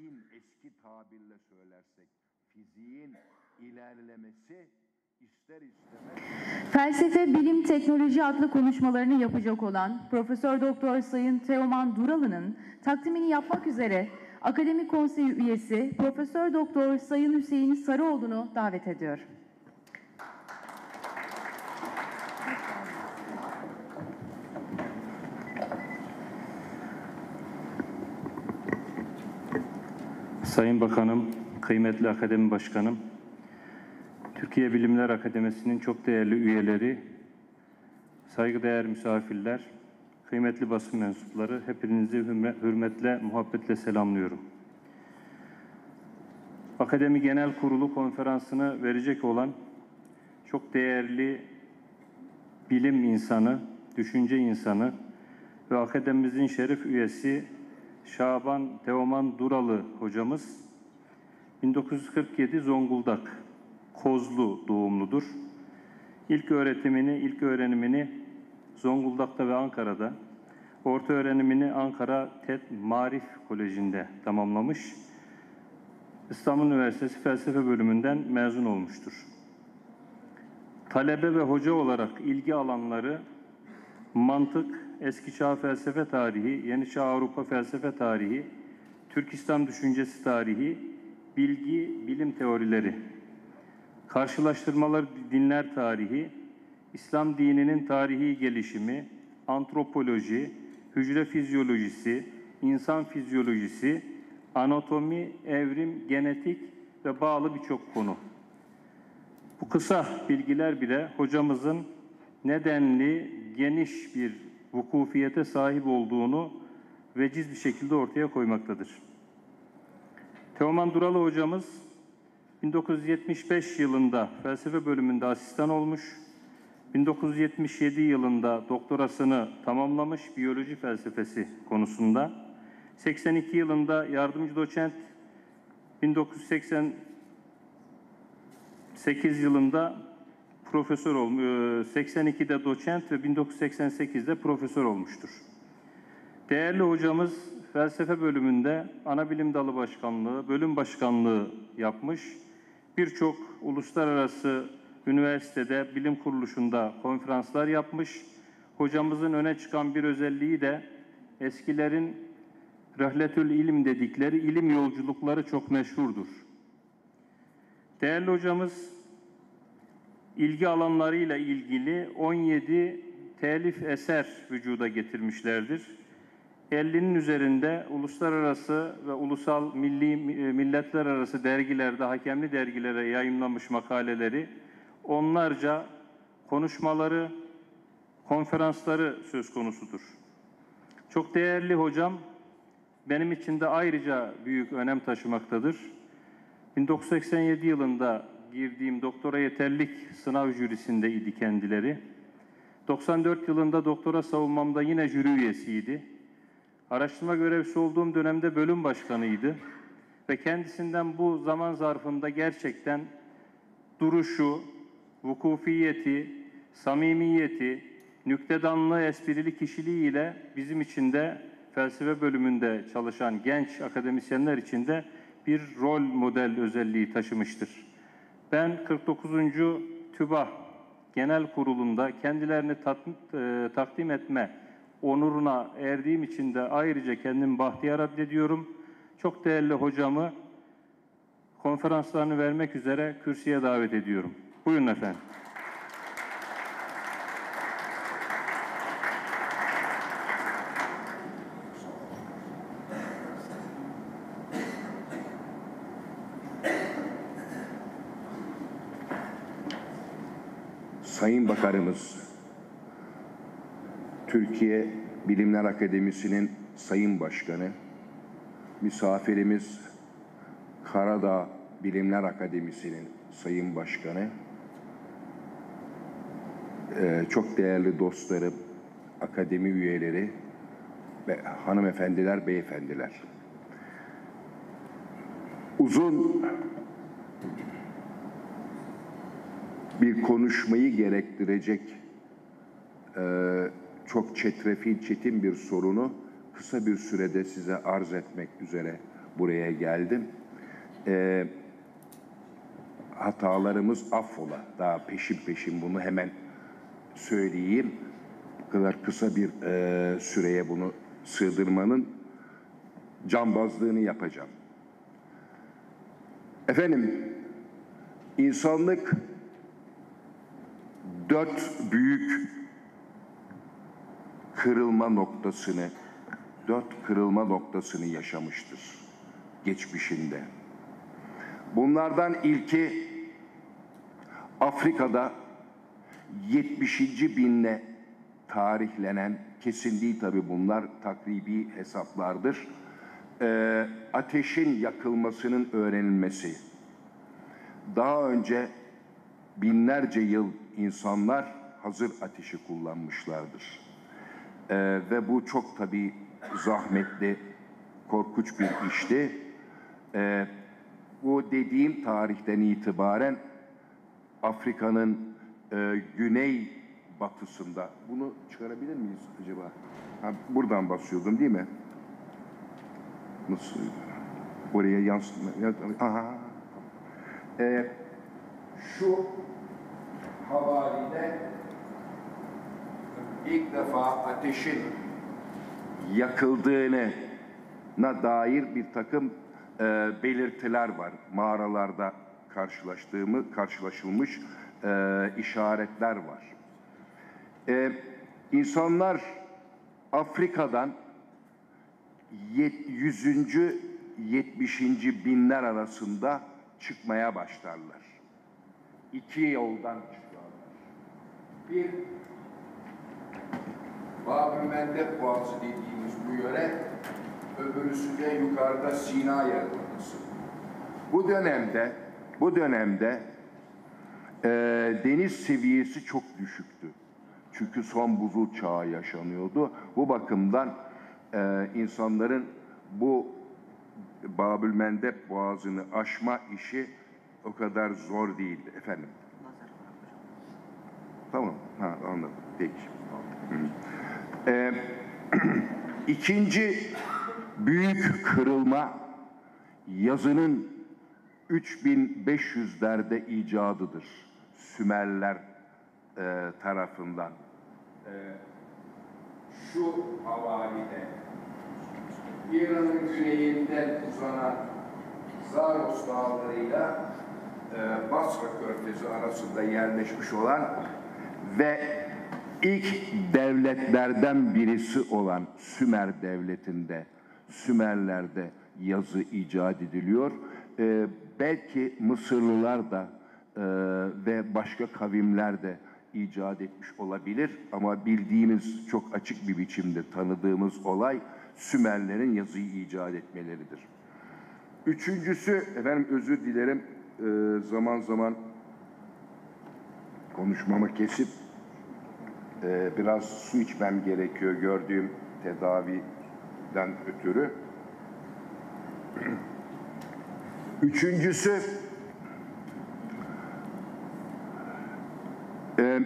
fiziğin, eski tabirle söylersek, fiziğin ilerlemesi ister istemez... Felsefe, Bilim, Teknoloji adlı konuşmalarını yapacak olan Profesör Doktor Sayın Teoman Duralı'nın takdimini yapmak üzere Akademi Konseyi üyesi Profesör Doktor Sayın Hüseyin Sarıoğlu'nu davet ediyor. Sayın Bakanım, kıymetli Akademi Başkanım, Türkiye Bilimler Akademisi'nin çok değerli üyeleri, saygıdeğer misafirler, kıymetli basın mensupları, hepinizi hürmetle, muhabbetle selamlıyorum. Akademi Genel Kurulu konferansını verecek olan çok değerli bilim insanı, düşünce insanı ve akademimizin şeref üyesi Şaban Teoman Duralı hocamız 1947 Zonguldak Kozlu doğumludur. İlk öğrenimini Zonguldak'ta ve Ankara'da, orta öğrenimini Ankara TED Marif Koleji'nde tamamlamış. İstanbul Üniversitesi Felsefe Bölümünden mezun olmuştur. Talebe ve hoca olarak ilgi alanları mantık, eski çağ felsefe tarihi, yeni çağ Avrupa felsefe tarihi, Türk İslam düşüncesi tarihi, bilgi, bilim teorileri, karşılaştırmalar dinler tarihi, İslam dininin tarihi gelişimi, antropoloji, hücre fizyolojisi, insan fizyolojisi, anatomi, evrim, genetik ve bağlı birçok konu. Bu kısa bilgiler bile hocamızın nedenli, geniş bir vukufiyete sahip olduğunu veciz bir şekilde ortaya koymaktadır. Teoman Duralı hocamız 1975 yılında felsefe bölümünde asistan olmuş, 1977 yılında doktorasını tamamlamış biyoloji felsefesi konusunda, 82 yılında yardımcı doçent, 1988 yılında profesör olmuş, 82'de doçent ve 1988'de profesör olmuştur. Değerli hocamız felsefe bölümünde anabilim dalı başkanlığı, bölüm başkanlığı yapmış. Birçok uluslararası üniversitede, bilim kuruluşunda konferanslar yapmış. Hocamızın öne çıkan bir özelliği de eskilerin rehletül ilim dedikleri ilim yolculukları çok meşhurdur. Değerli hocamız ilgi alanlarıyla ilgili 17 telif eser vücuda getirmişlerdir. 50'nin üzerinde uluslararası ve ulusal milletler arası dergilerde, hakemli dergilere yayımlamış makaleleri, onlarca konuşmaları, konferansları söz konusudur. Çok değerli hocam, benim için de ayrıca büyük önem taşımaktadır. 1987 yılında girdiğim doktora yeterlilik sınav jürisindeydi kendileri. 94 yılında doktora savunmamda yine jüri üyesiydi. Araştırma görevlisi olduğum dönemde bölüm başkanıydı. Ve kendisinden bu zaman zarfında gerçekten duruşu, vukufiyeti, samimiyeti, nüktedanlı, esprili kişiliğiyle bizim için de felsefe bölümünde çalışan genç akademisyenler için de bir rol model özelliği taşımıştır. Ben 49. TÜBA Genel Kurulu'nda kendilerini takdim etme onuruna erdiğim için de ayrıca kendimi bahtiyar addediyorum. Çok değerli hocamı konferanslarını vermek üzere kürsüye davet ediyorum. Buyurun efendim. Sayın Bakanımız, Türkiye Bilimler Akademisi'nin Sayın Başkanı, misafirimiz Karadağ Bilimler Akademisi'nin Sayın Başkanı, çok değerli dostlarım, akademi üyeleri ve hanımefendiler, beyefendiler. Uzun bir konuşmayı gerektirecek çok çetrefil, çetin bir sorunu kısa bir sürede size arz etmek üzere buraya geldim. Hatalarımız affola. Daha peşin bunu hemen söyleyeyim. Bu kadar kısa bir süreye bunu sığdırmanın cambazlığını yapacağım. Efendim, insanlık 4 büyük kırılma noktasını yaşamıştır geçmişinde. Bunlardan ilki Afrika'da 70. binle tarihlenen, kesin değil tabii bunlar takribi hesaplardır, ateşin yakılmasının öğrenilmesi. Daha önce binlerce yıl insanlar hazır ateşi kullanmışlardır. Ve bu çok tabii zahmetli, korkunç bir işti. Bu dediğim tarihten itibaren Afrika'nın güney batısında, bunu çıkarabilir miyiz acaba? Buradan basıyordum değil mi? Nasıl? Oraya yansıtma. Şu havalide ilk defa ateşin yakıldığına dair bir takım belirtiler var. Mağaralarda karşılaşılmış işaretler var. İnsanlar Afrika'dan 100. 70. binler arasında çıkmaya başlarlar. İki yoldan çıkarlar. Bir, Bab-ül-Mendeb Boğazı dediğimiz bu yöre, öbürüsü de yukarıda Sina Yarımadası. Bu dönemde deniz seviyesi çok düşüktü. Çünkü son buzul çağı yaşanıyordu. Bu bakımdan insanların bu Bab-ül-Mendeb Boğazı'nı aşma işi o kadar zor değildi. Efendim? Tamam, anladım. Peki. İkinci büyük kırılma yazının 3500'lerde icadıdır. Sümerler tarafından. Şu havalide İran'ın güneyinden uzanan Zaros dağlarıyla Basra Körfezi arasında yerleşmiş olan ve ilk devletlerden birisi olan Sümer devletinde, Sümerler'de yazı icat ediliyor. Belki Mısırlılar da ve başka kavimler de icat etmiş olabilir ama bildiğimiz, çok açık bir biçimde tanıdığımız olay Sümerlerin yazıyı icat etmeleridir. Üçüncüsü, efendim özür dilerim, zaman zaman konuşmamı kesip biraz su içmem gerekiyor gördüğüm tedaviden ötürü. Üçüncüsü,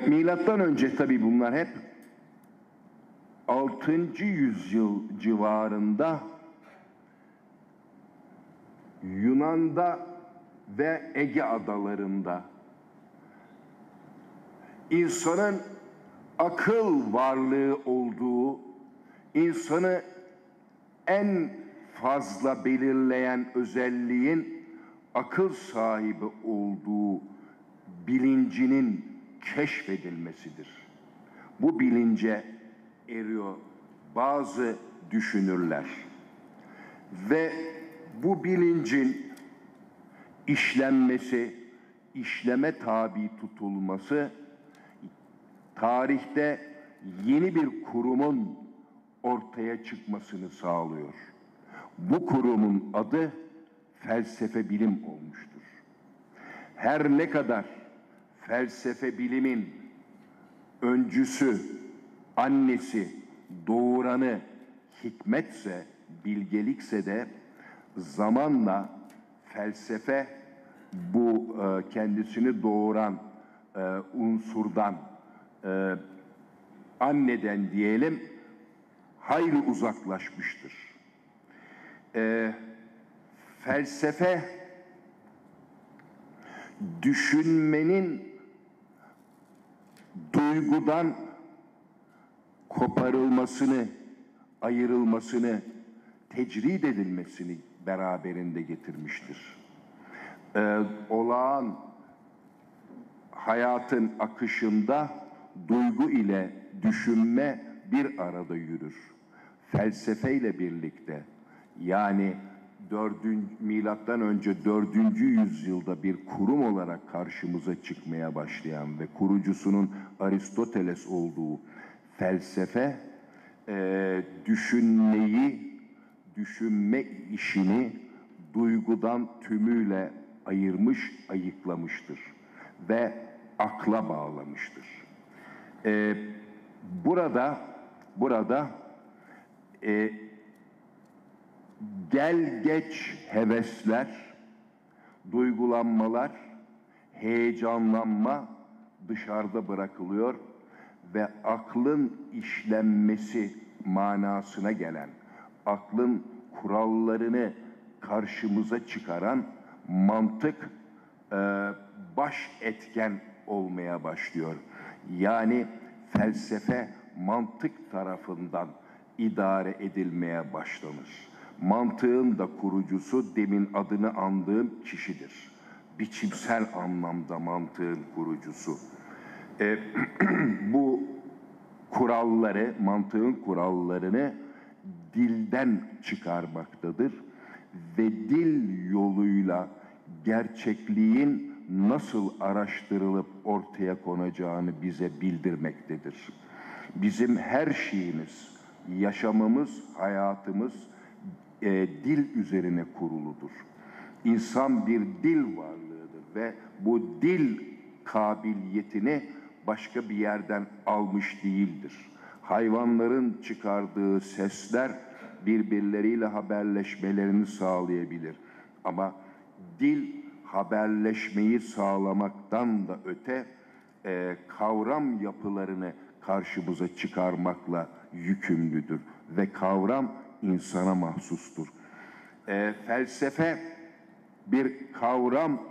milattan önce tabii bunlar hep 6. yüzyıl civarında Yunan'da ve Ege adalarında insanın akıl varlığı olduğu, insanı en fazla belirleyen özelliğin akıl sahibi olduğu bilincinin keşfedilmesidir. Bu bilince eriyor bazı düşünürler ve bu bilincin işlenmesi, işleme tabi tutulması tarihte yeni bir kurumun ortaya çıkmasını sağlıyor. Bu kurumun adı felsefe bilim olmuştur. Her ne kadar felsefe bilimin öncüsü, annesi, doğuranı hikmetse, bilgelikse de zamanla felsefe bu kendisini doğuran unsurdan, anneden diyelim, hayli uzaklaşmıştır. felsefe düşünmenin duygudan koparılmasını, ayrılmasını, tecrid edilmesini beraberinde getirmiştir. Olağan hayatın akışında duygu ile düşünme bir arada yürür. Felsefeyle birlikte, yani milattan önce 4. yüzyılda bir kurum olarak karşımıza çıkmaya başlayan ve kurucusunun Aristoteles olduğu felsefe, düşünme işini duygudan tümüyle ayırmış, ayıklamıştır ve akla bağlamıştır. Burada gel geç hevesler, duygulanmalar, heyecanlanma dışarıda bırakılıyor ve aklın işlenmesi manasına gelen, aklın kurallarını karşımıza çıkaran mantık baş etken olmaya başlıyor. Yani felsefe mantık tarafından idare edilmeye başlanır. Mantığın da kurucusu demin adını andığım kişidir. Biçimsel anlamda mantığın kurucusu. Bu kuralları, mantığın kurallarını dilden çıkarmaktadır ve dil yoluyla gerçekliğin nasıl araştırılıp ortaya konacağını bize bildirmektedir. Bizim her şeyimiz, yaşamımız, hayatımız dil üzerine kuruludur. İnsan bir dil varlığıdır ve bu dil kabiliyetini başka bir yerden almış değildir. Hayvanların çıkardığı sesler birbirleriyle haberleşmelerini sağlayabilir. Ama dil haberleşmeyi sağlamaktan da öte kavram yapılarını karşımıza çıkarmakla yükümlüdür ve kavram insana mahsustur. Felsefe bir kavram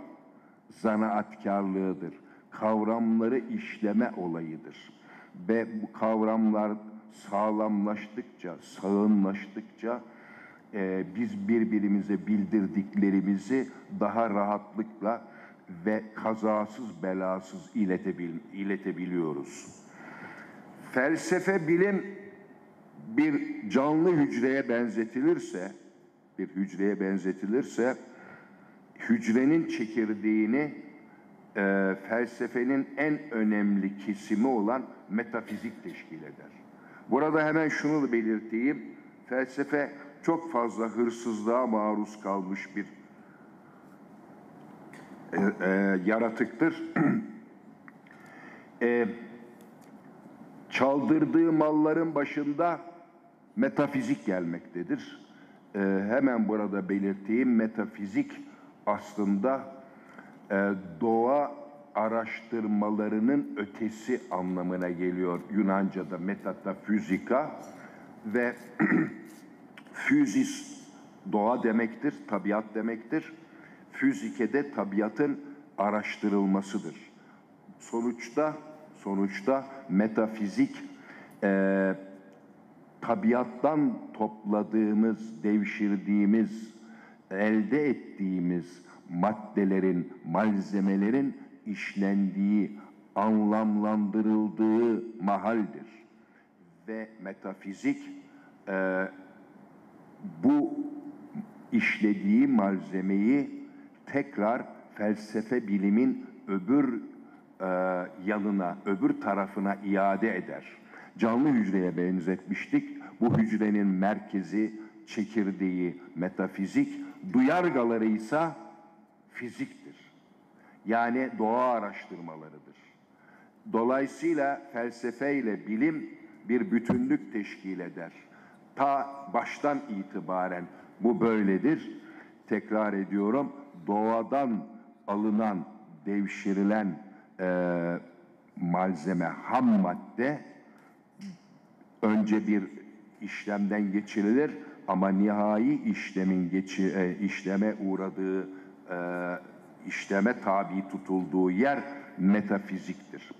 zanaatkarlığıdır. Kavramları işleme olayıdır. Ve bu kavramlar sağlamlaştıkça, sağınlaştıkça biz birbirimize bildirdiklerimizi daha rahatlıkla ve kazasız belasız iletebiliyoruz. Felsefe bilim bir canlı hücreye benzetilirse, hücrenin çekirdeğini felsefenin en önemli kesimi olan metafizik teşkil eder. Burada hemen şunu da belirteyim, felsefe çok fazla hırsızlığa maruz kalmış bir yaratıktır. Çaldırdığı malların başında metafizik gelmektedir. Hemen burada belirteyim, metafizik aslında doğa araştırmalarının ötesi anlamına geliyor. Yunanca'da metafizika ve physis doğa demektir, tabiat demektir. Fizikede tabiatın araştırılmasıdır. Sonuçta metafizik tabiattan topladığımız, devşirdiğimiz, elde ettiğimiz maddelerin, malzemelerin işlendiği, anlamlandırıldığı mahaldir. Ve metafizik bu işlediği malzemeyi tekrar felsefe bilimin öbür yanına, öbür tarafına iade eder. Canlı hücreye benzetmiştik. Bu hücrenin merkezi, çekirdeği metafizik, duyargaları ise fiziktir. Yani doğa araştırmalarıdır. Dolayısıyla felsefe ile bilim bir bütünlük teşkil eder. Ta baştan itibaren bu böyledir. Tekrar ediyorum, doğadan alınan, devşirilen malzeme, ham madde önce bir işlemden geçirilir. ama nihai işleme uğradığı, işleme tabi tutulduğu yer metafiziktir.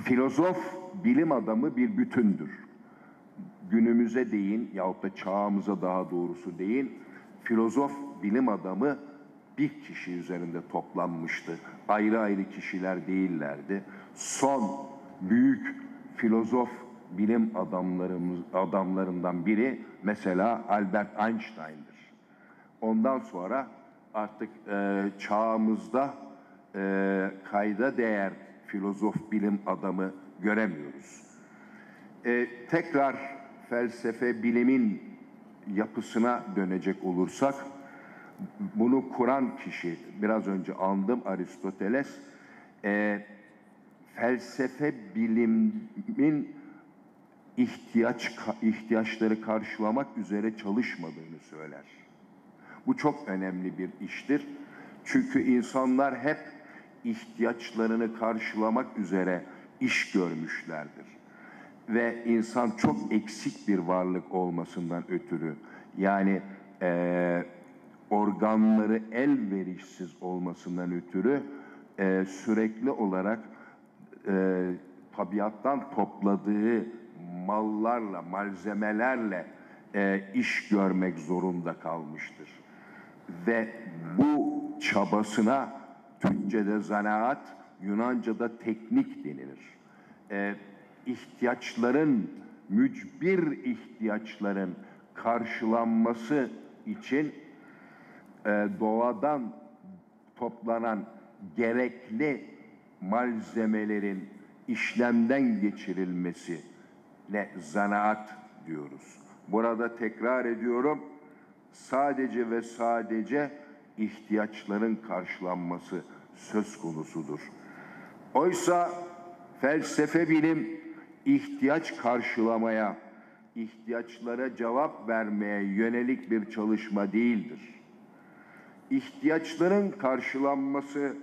Filozof, bilim adamı bir bütündür. Günümüze değin yahut da çağımıza daha doğrusu değin, filozof, bilim adamı bir kişi üzerinde toplanmıştı. Ayrı ayrı kişiler değillerdi. Son büyük filozof bilim adamlarından biri mesela Albert Einstein'dır. Ondan sonra artık çağımızda kayda değer filozof bilim adamı göremiyoruz. Tekrar felsefe bilimin yapısına dönecek olursak, bunu kuran kişi, biraz önce andım, Aristoteles, felsefe bilimin ihtiyaçları karşılamak üzere çalışmadığını söyler. Bu çok önemli bir iştir. Çünkü insanlar hep ihtiyaçlarını karşılamak üzere iş görmüşlerdir. Ve insan çok eksik bir varlık olmasından ötürü, yani organları elverişsiz olmasından ötürü sürekli olarak tabiattan topladığı mallarla, malzemelerle iş görmek zorunda kalmıştır. Ve bu çabasına Türkçe'de zanaat, Yunanca'da teknik denilir. Mücbir ihtiyaçların karşılanması için doğadan toplanan gerekli malzemelerin işlemden geçirilmesine zanaat diyoruz. Burada tekrar ediyorum, sadece ve sadece ihtiyaçların karşılanması söz konusudur. Oysa felsefe bilim ihtiyaç karşılamaya, ihtiyaçlara cevap vermeye yönelik bir çalışma değildir. İhtiyaçların karşılanması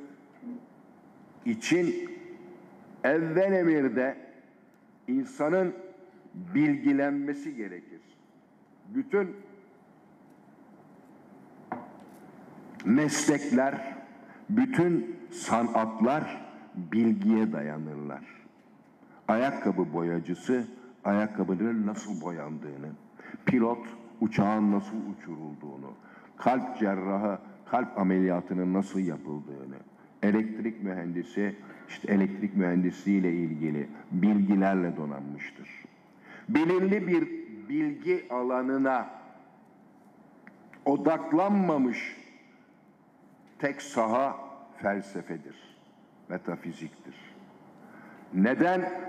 için evvel emirde insanın bilgilenmesi gerekir. Bütün meslekler, bütün sanatlar bilgiye dayanırlar. Ayakkabı boyacısı, ayakkabının nasıl boyandığını, pilot, uçağın nasıl uçurulduğunu, kalp cerrahı, kalp ameliyatının nasıl yapıldığını, elektrik mühendisi, işte elektrik mühendisliği ile ilgili bilgilerle donanmıştır. Belirli bir bilgi alanına odaklanmamış tek saha felsefedir, metafiziktir. Neden?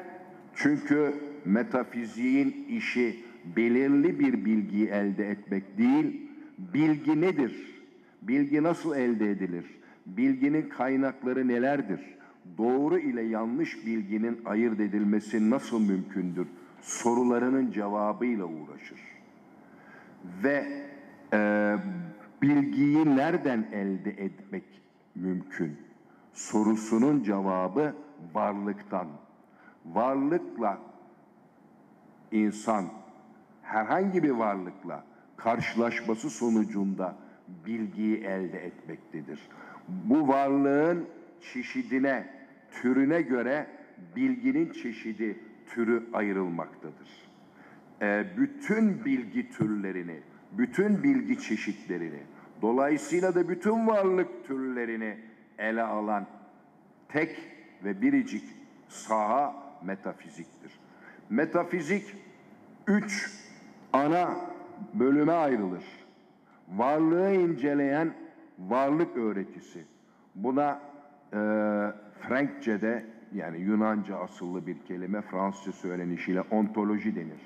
Çünkü metafiziğin işi belirli bir bilgiyi elde etmek değil, bilgi nedir? Bilgi nasıl elde edilir? Bilginin kaynakları nelerdir? Doğru ile yanlış bilginin ayırt edilmesi nasıl mümkündür? Sorularının cevabıyla uğraşır. Ve bilgiyi nereden elde etmek mümkün? Sorusunun cevabı varlıktan. Varlıkla insan, herhangi bir varlıkla karşılaşması sonucunda bilgiyi elde etmektedir. Bu varlığın çeşidine, türüne göre bilginin çeşidi, türü ayrılmaktadır. Bütün bilgi türlerini, bütün bilgi çeşitlerini, dolayısıyla da bütün varlık türlerini ele alan tek ve biricik saha metafiziktir. Metafizik 3 ana bölüme ayrılır. Varlığı inceleyen varlık öğretisi. Buna Frenkçe'de, yani Yunanca asıllı bir kelime, Fransızca söylenişiyle ontoloji denir.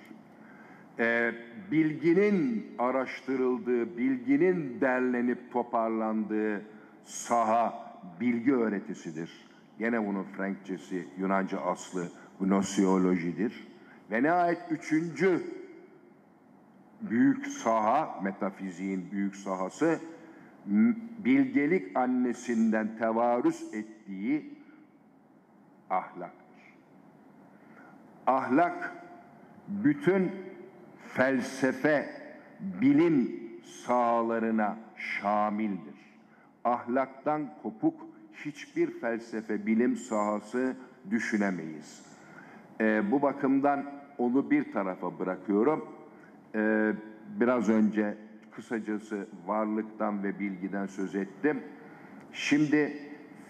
Bilginin araştırıldığı, bilginin derlenip toparlandığı saha bilgi öğretisidir. Gene bunun Frenkçesi, Yunanca aslı gnosiyolojidir. Ve nihayet üçüncü büyük saha, metafiziğin büyük sahası, bilgelik annesinden tevarüs ettiği ahlaktır. Ahlak, bütün felsefe, bilim sahalarına şamildir. Ahlaktan kopuk hiçbir felsefe, bilim sahası düşünemeyiz. Bu bakımdan onu bir tarafa bırakıyorum. Biraz önce kısacası varlıktan ve bilgiden söz ettim. Şimdi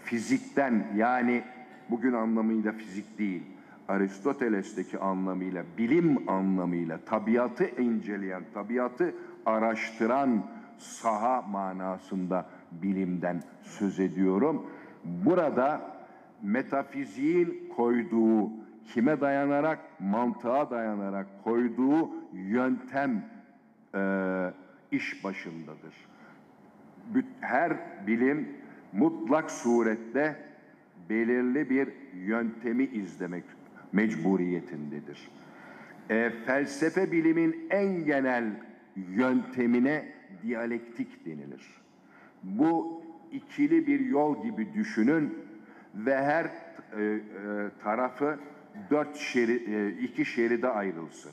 fizikten, yani bugün anlamıyla fizik değil, Aristoteles'teki anlamıyla, bilim anlamıyla, tabiatı inceleyen, tabiatı araştıran saha manasında bilimden söz ediyorum. Burada metafiziğin koyduğu, kime dayanarak? Mantığa dayanarak koyduğu yöntem iş başındadır. Her bilim mutlak surette belirli bir yöntemi izlemek mecburiyetindedir. Felsefe bilimin en genel yöntemine diyalektik denilir. Bu ikili bir yol gibi düşünün ve her tarafı iki şeride ayrılsın.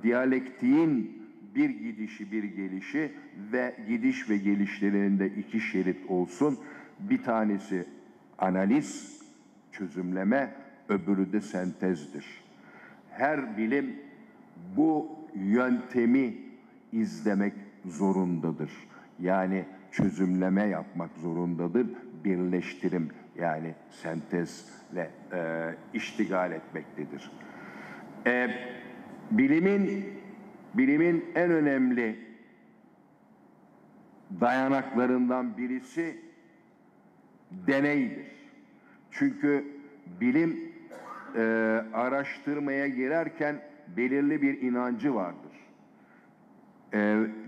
Diyalektiğin bir gidişi bir gelişi ve gidiş ve gelişlerinde iki şerit olsun. Bir tanesi analiz, çözümleme, öbürü de sentezdir. Her bilim bu yöntemi izlemek zorundadır. Yani çözümleme yapmak zorundadır. Birleştirim, yani sentezle iştigal etmektedir. Bilimin en önemli dayanaklarından birisi deneydir. Çünkü bilim araştırmaya girerken belirli bir inancı vardır.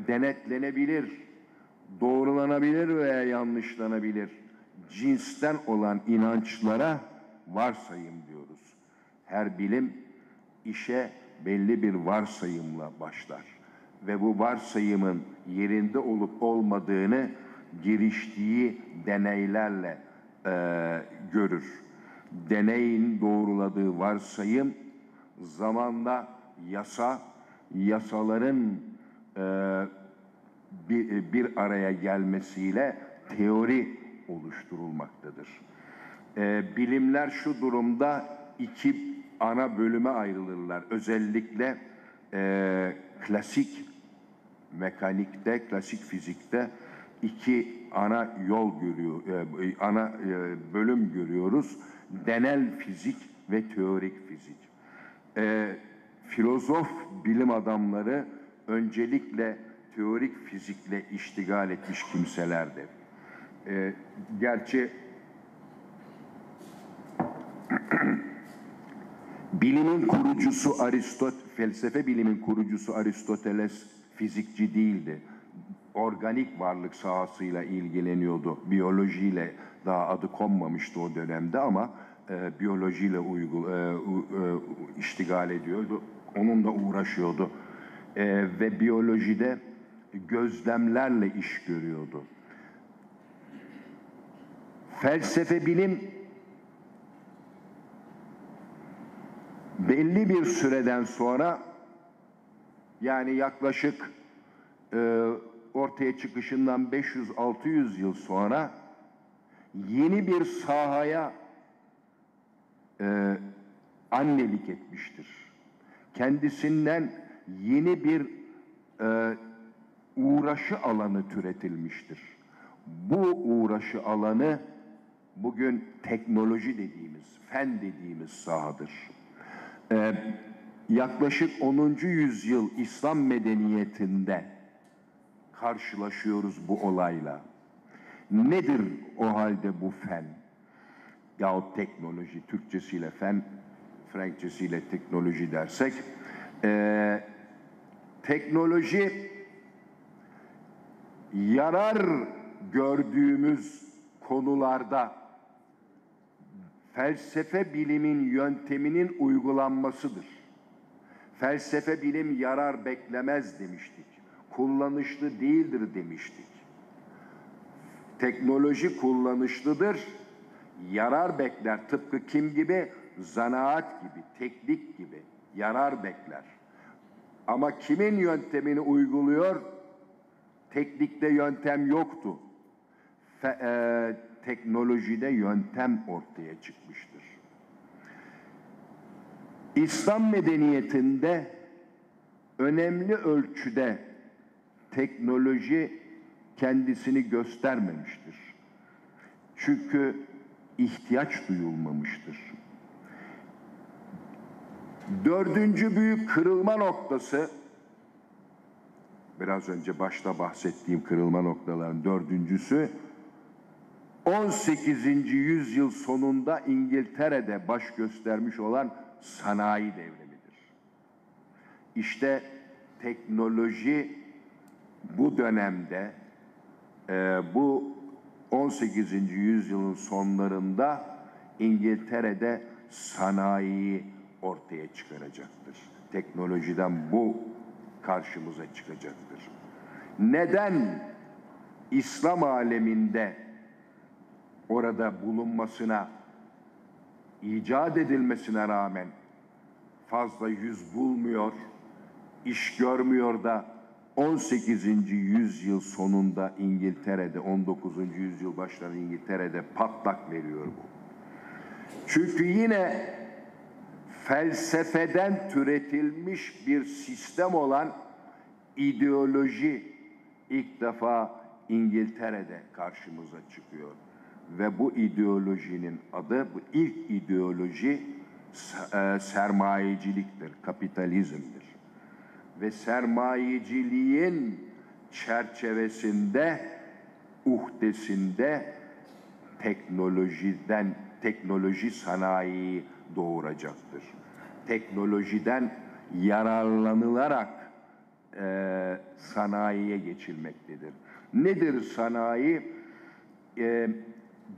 Denetlenebilir, doğrulanabilir veya yanlışlanabilir cinsten olan inançlara varsayım diyoruz. Her bilim işe belli bir varsayımla başlar ve bu varsayımın yerinde olup olmadığını giriştiği deneylerle görür. Deneyin doğruladığı varsayım zamanla yasaların bir araya gelmesiyle teori oluşturulmaktadır. Bilimler şu durumda iki ana bölüme ayrılırlar. Özellikle klasik mekanikte, klasik fizikte iki ana bölüm görüyoruz. Denel fizik ve teorik fizik. Filozof bilim adamları öncelikle teorik fizikle iştigal etmiş kimselerdir. Gerçi felsefe bilimin kurucusu Aristoteles fizikçi değildi. Organik varlık sahasıyla ilgileniyordu. Biyolojiyle daha adı konmamıştı o dönemde ama biyolojiyle iştigal ediyordu. Onunla uğraşıyordu. Ve biyolojide gözlemlerle iş görüyordu. Felsefe bilim belli bir süreden sonra, yani yaklaşık ortaya çıkışından 500-600 yıl sonra yeni bir sahaya annelik etmiştir. Kendisinden yeni bir uğraşı alanı türetilmiştir. Bu uğraşı alanı bugün teknoloji dediğimiz, fen dediğimiz sahadır. Yaklaşık 10. yüzyıl İslam medeniyetinde karşılaşıyoruz bu olayla. Nedir o halde bu fen? Yahut teknoloji, Türkçesiyle fen, Frankçesiyle teknoloji dersek, teknoloji yarar gördüğümüz konularda felsefe bilimin yönteminin uygulanmasıdır. Felsefe bilim yarar beklemez demiştik. Kullanışlı değildir demiştik. Teknoloji kullanışlıdır, yarar bekler. Tıpkı kim gibi? Zanaat gibi, teknik gibi. yarar bekler. Ama kimin yöntemini uyguluyor? Teknikte yöntem yoktu. Teknolojide yöntem ortaya çıkmıştır. İslam medeniyetinde önemli ölçüde teknoloji kendisini göstermemiştir. Çünkü ihtiyaç duyulmamıştır. Dördüncü büyük kırılma noktası, biraz önce başta bahsettiğim kırılma noktaların dördüncüsü, 18. yüzyıl sonunda İngiltere'de baş göstermiş olan sanayi devrimidir. İşte teknoloji bu dönemde, bu 18. yüzyılın sonlarında İngiltere'de sanayiyi ortaya çıkaracaktır. Teknolojiden bu karşımıza çıkacaktır. Neden İslam aleminde orada bulunmasına, icat edilmesine rağmen fazla yüz bulmuyor, iş görmüyor da 18. yüzyıl sonunda İngiltere'de, 19. yüzyıl başları İngiltere'de patlak veriyor bu. Çünkü yine felsefeden türetilmiş bir sistem olan ideoloji ilk defa İngiltere'de karşımıza çıkıyor. Ve bu ideolojinin adı, bu ilk ideoloji sermayeciliktir, kapitalizmdir. Ve sermayeciliğin çerçevesinde, uhdesinde teknoloji sanayiyi doğuracaktır. Teknolojiden yararlanılarak sanayiye geçilmektedir. Nedir sanayi?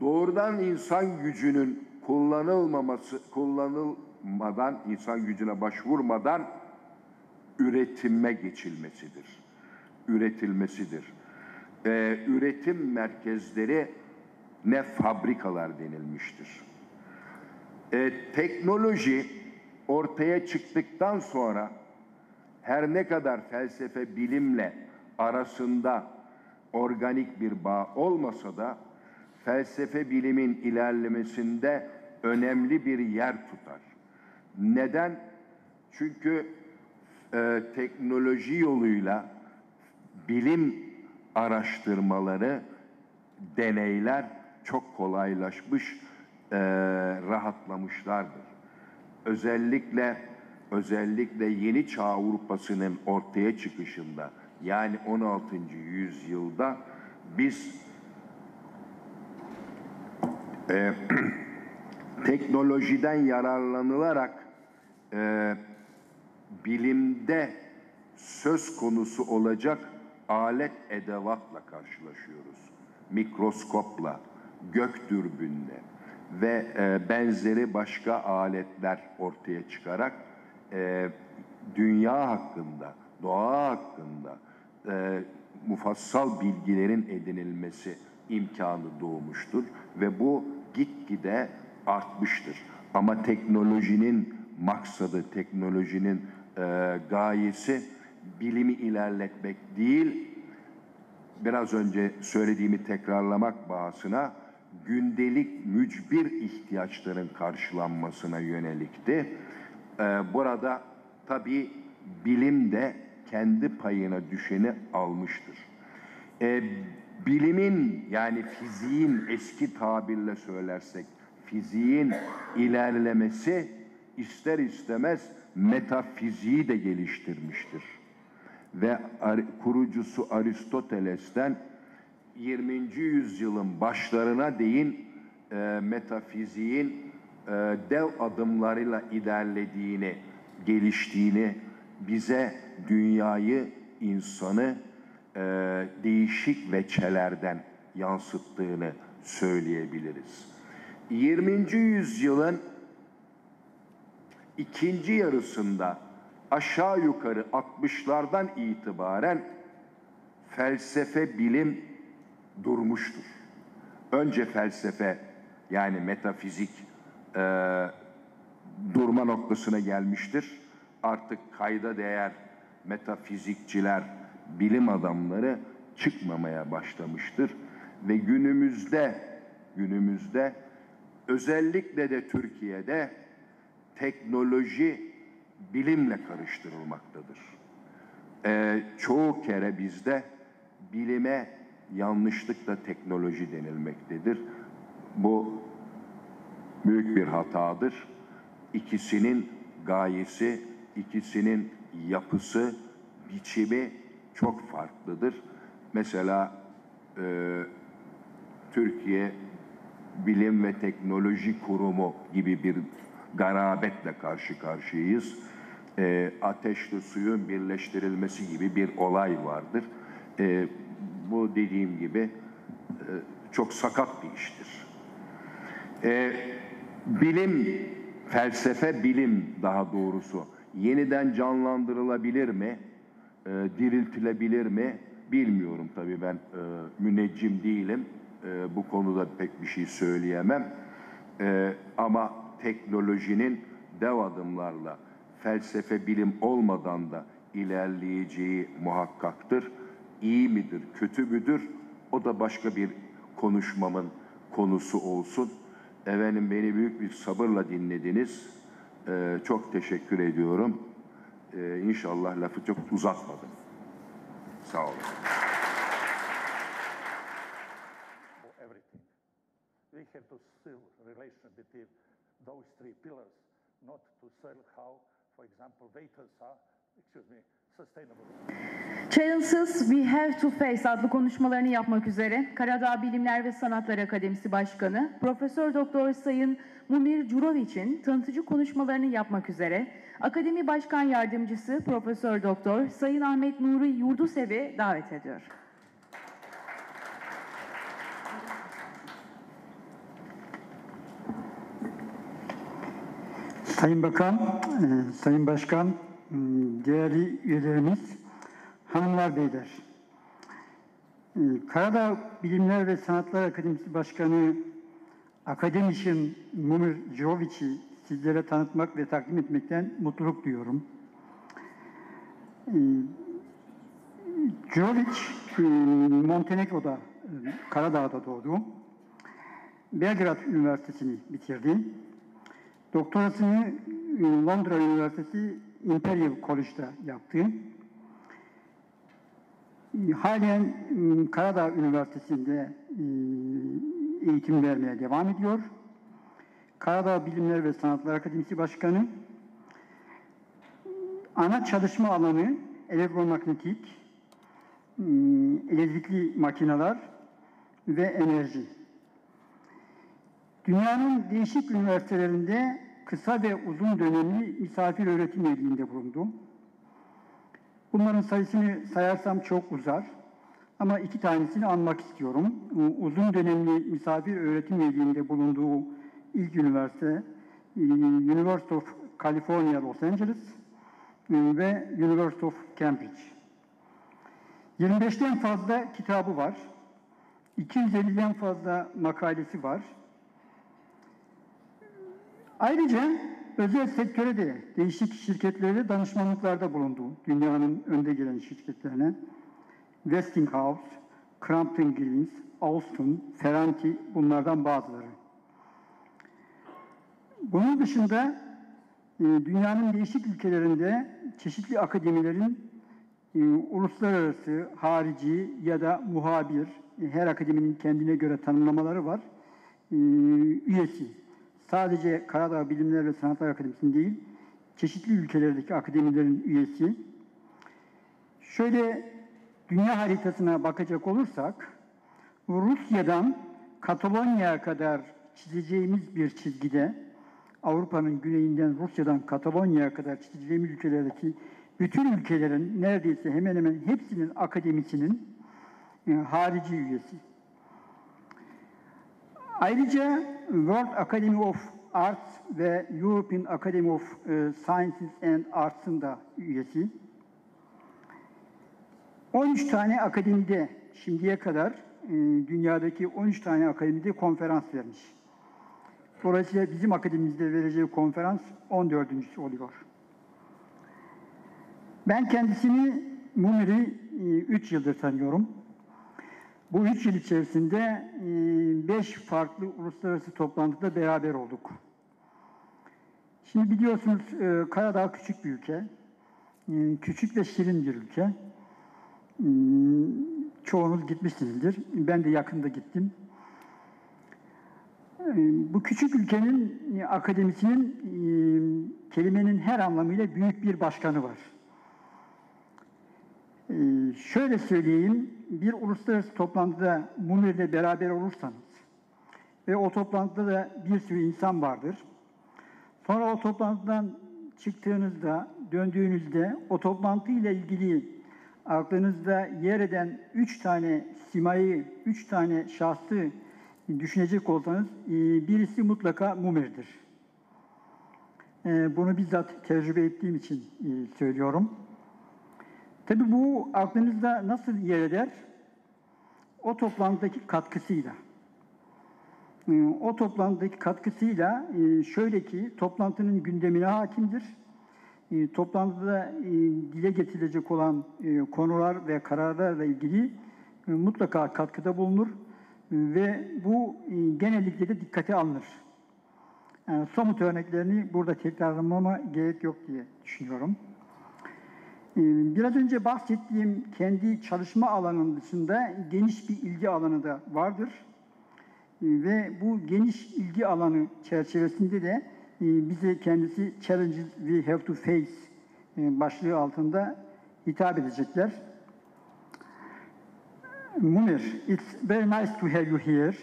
Doğrudan insan gücünün kullanılmadan, insan gücüne başvurmadan üretime geçilmesidir. Üretilmesidir. Üretim merkezleri ne fabrikalar denilmiştir. Teknoloji ortaya çıktıktan sonra her ne kadar felsefe bilimle arasında organik bir bağ olmasa da felsefe bilimin ilerlemesinde önemli bir yer tutar. Neden? Çünkü teknoloji yoluyla bilim araştırmaları, deneyler çok kolaylaşmış, rahatlamışlardır. Özellikle Yeni Çağ Avrupa'sının ortaya çıkışında, yani 16. yüzyılda biz teknolojiden yararlanılarak bilimde söz konusu olacak alet edevatla karşılaşıyoruz. Mikroskopla, gök dürbünle ve benzeri başka aletler ortaya çıkarak dünya hakkında, doğa hakkında mufassal bilgilerin edinilmesi imkanı doğmuştur ve bu gitgide artmıştır. Ama teknolojinin maksadı, teknolojinin gayesi bilimi ilerletmek değil, biraz önce söylediğimi tekrarlamak bahasına gündelik mücbir ihtiyaçların karşılanmasına yönelikti. Burada tabii bilim de kendi payına düşeni almıştır. Bilimin, yani fiziğin, eski tabirle söylersek fiziğin ilerlemesi ister istemez metafiziği de geliştirmiştir. Ve kurucusu Aristoteles'ten 20. yüzyılın başlarına değin metafiziğin dev adımlarıyla ilerlediğini, geliştiğini, bize dünyayı, insanı değişik veçelerden yansıttığını söyleyebiliriz. 20. yüzyılın ikinci yarısında aşağı yukarı 60'lardan itibaren felsefe bilim durmuştur. Önce felsefe, yani metafizik durma noktasına gelmiştir. artık kayda değer metafizikçiler, bilim adamları çıkmamaya başlamıştır. Ve günümüzde özellikle de Türkiye'de teknoloji bilimle karıştırılmaktadır. Çoğu kere bizde bilime yanlışlıkla teknoloji denilmektedir. Bu büyük bir hatadır. İkisinin gayesi, ikisinin yapısı, biçimi çok farklıdır. Mesela Türkiye Bilim ve Teknoloji Kurumu gibi bir garabetle karşı karşıyayız. Ateşle suyun birleştirilmesi gibi bir olay vardır. Bu dediğim gibi çok sakat bir iştir. Bilim, felsefe bilim daha doğrusu yeniden canlandırılabilir mi, diriltilebilir mi bilmiyorum tabii ben müneccim değilim. Bu konuda pek bir şey söyleyemem. Ama teknolojinin dev adımlarla felsefe bilim olmadan da ilerleyeceği muhakkaktır. İyi midir, kötü müdür? O da başka bir konuşmamın konusu olsun. Efendim beni büyük bir sabırla dinlediniz. Çok teşekkür ediyorum. İnşallah lafı çok uzatmadım. Sağ olun. We have to see relation between those three pillars, not to sell how, for example, vehicles are, sustainable. Challenges We Have to Face adlı konuşmalarını yapmak üzere Karadağ Bilimler ve Sanatlar Akademisi Başkanı Profesör Doktor Sayın Mumir Curović'in tanıtıcı konuşmalarını yapmak üzere Akademi Başkan Yardımcısı Profesör Doktor Sayın Ahmet Nuri Yurdusev'i davet ediyor. Sayın Bakan, Sayın Başkan, değerli üyelerimiz, hanımlar, beyler. Karadağ Bilimler ve Sanatlar Akademisi Başkanı akademisyen Mumir Curović'i sizlere tanıtmak ve takdim etmekten mutluluk duyuyorum. Curović, Montenegro'da, Karadağ'da doğdu. Belgrad Üniversitesi'ni bitirdi. Doktorasını Londra Üniversitesi Imperial College'da yaptı. Halen Karadağ Üniversitesi'nde eğitim vermeye devam ediyor. Karadağ Bilimler ve Sanatlar Akademisi Başkanı. Ana çalışma alanı elektromanyetik, elektrikli makineler ve enerji. Dünyanın değişik üniversitelerinde kısa ve uzun dönemli misafir öğretim üyeliğinde bulundu. Bunların sayısını sayarsam çok uzar ama iki tanesini anmak istiyorum. Uzun dönemli misafir öğretim üyeliğinde bulunduğu ilk üniversite University of California, Los Angeles ve University of Cambridge. 25'ten fazla kitabı var. 250'den fazla makalesi var. Ayrıca özel sektöre de değişik şirketlere danışmanlıklarda bulundu. Dünyanın önde gelen şirketlerine. Westinghouse, Crompton Greaves, Alstom, Ferranti bunlardan bazıları. Bunun dışında dünyanın değişik ülkelerinde çeşitli akademilerin uluslararası, harici ya da muhabir, her akademinin kendine göre tanımlamaları var, üyesi. Sadece Karadağ Bilimler ve Sanatlar Akademisi'nin değil, çeşitli ülkelerdeki akademilerin üyesi. Şöyle dünya haritasına bakacak olursak, Rusya'dan Katalonya'ya kadar çizeceğimiz bir çizgide, Avrupa'nın güneyinden Rusya'dan Katalonya'ya kadar çizeceğimiz ülkelerdeki bütün ülkelerin neredeyse hemen hemen hepsinin akademisinin harici üyesi. Ayrıca World Academy of Arts ve European Academy of Sciences and Arts'ın da üyesi. 13 tane akademide şimdiye kadar dünyadaki 13 tane akademide konferans vermiş. Dolayısıyla bizim akademimizde vereceği konferans 14.'sü oluyor. Ben kendisini, Mumir'i 3 yıldır tanıyorum. Bu 3 yıl içerisinde 5 farklı uluslararası toplantıda beraber olduk. Şimdi biliyorsunuz Karadağ küçük bir ülke. Küçük ve şirin bir ülke. Çoğunuz gitmişsinizdir. Ben de yakında gittim. Bu küçük ülkenin akademisinin kelimenin her anlamıyla büyük bir başkanı var. Şöyle söyleyeyim, bir uluslararası toplantıda Mumir'le beraber olursanız ve o toplantıda da bir sürü insan vardır. Sonra o toplantıdan çıktığınızda, döndüğünüzde o toplantıyla ilgili aklınızda yer eden 3 tane simayı, 3 tane şahsı düşünecek olsanız birisi mutlaka Mumir'dir. Bunu bizzat tecrübe ettiğim için söylüyorum. Tabii bu aklınızda nasıl yer eder? O toplantıdaki katkısıyla. O toplantıdaki katkısıyla şöyle ki toplantının gündemine hakimdir. Toplantıda dile getirilecek olan konular ve kararlarla ilgili mutlaka katkıda bulunur ve bu genellikle de dikkate alınır. Yani somut örneklerini burada tekrarlamama gerek yok diye düşünüyorum. Biraz önce bahsettiğim kendi çalışma alanının dışında geniş bir ilgi alanı da vardır. Ve bu geniş ilgi alanı çerçevesinde de bize kendisi Challenges We Have to Face başlığı altında hitap edecekler. Mumir, it's very nice to have you here.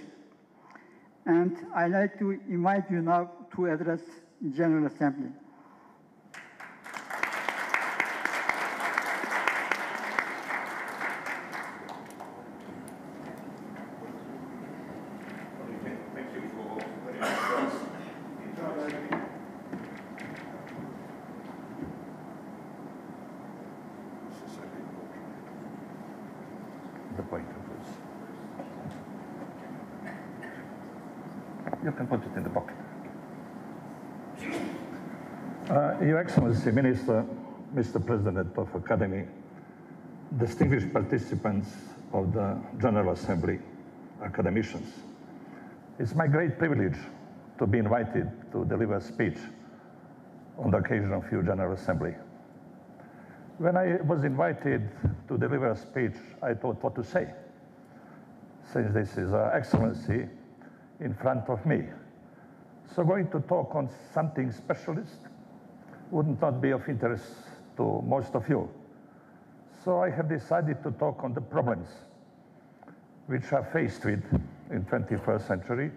And I'd like to invite you now to address General Assembly. The pointer, please. You can put it in the pocket. Your Excellency, Minister, Mr. President of Academy, distinguished participants of the General Assembly, academicians, it's my great privilege to be invited to deliver a speech on the occasion of your General Assembly. When I was invited to deliver a speech, I thought what to say, since this is Excellency in front of me. So going to talk on something specialist would not be of interest to most of you. So I have decided to talk on the problems which are faced with in 21st century,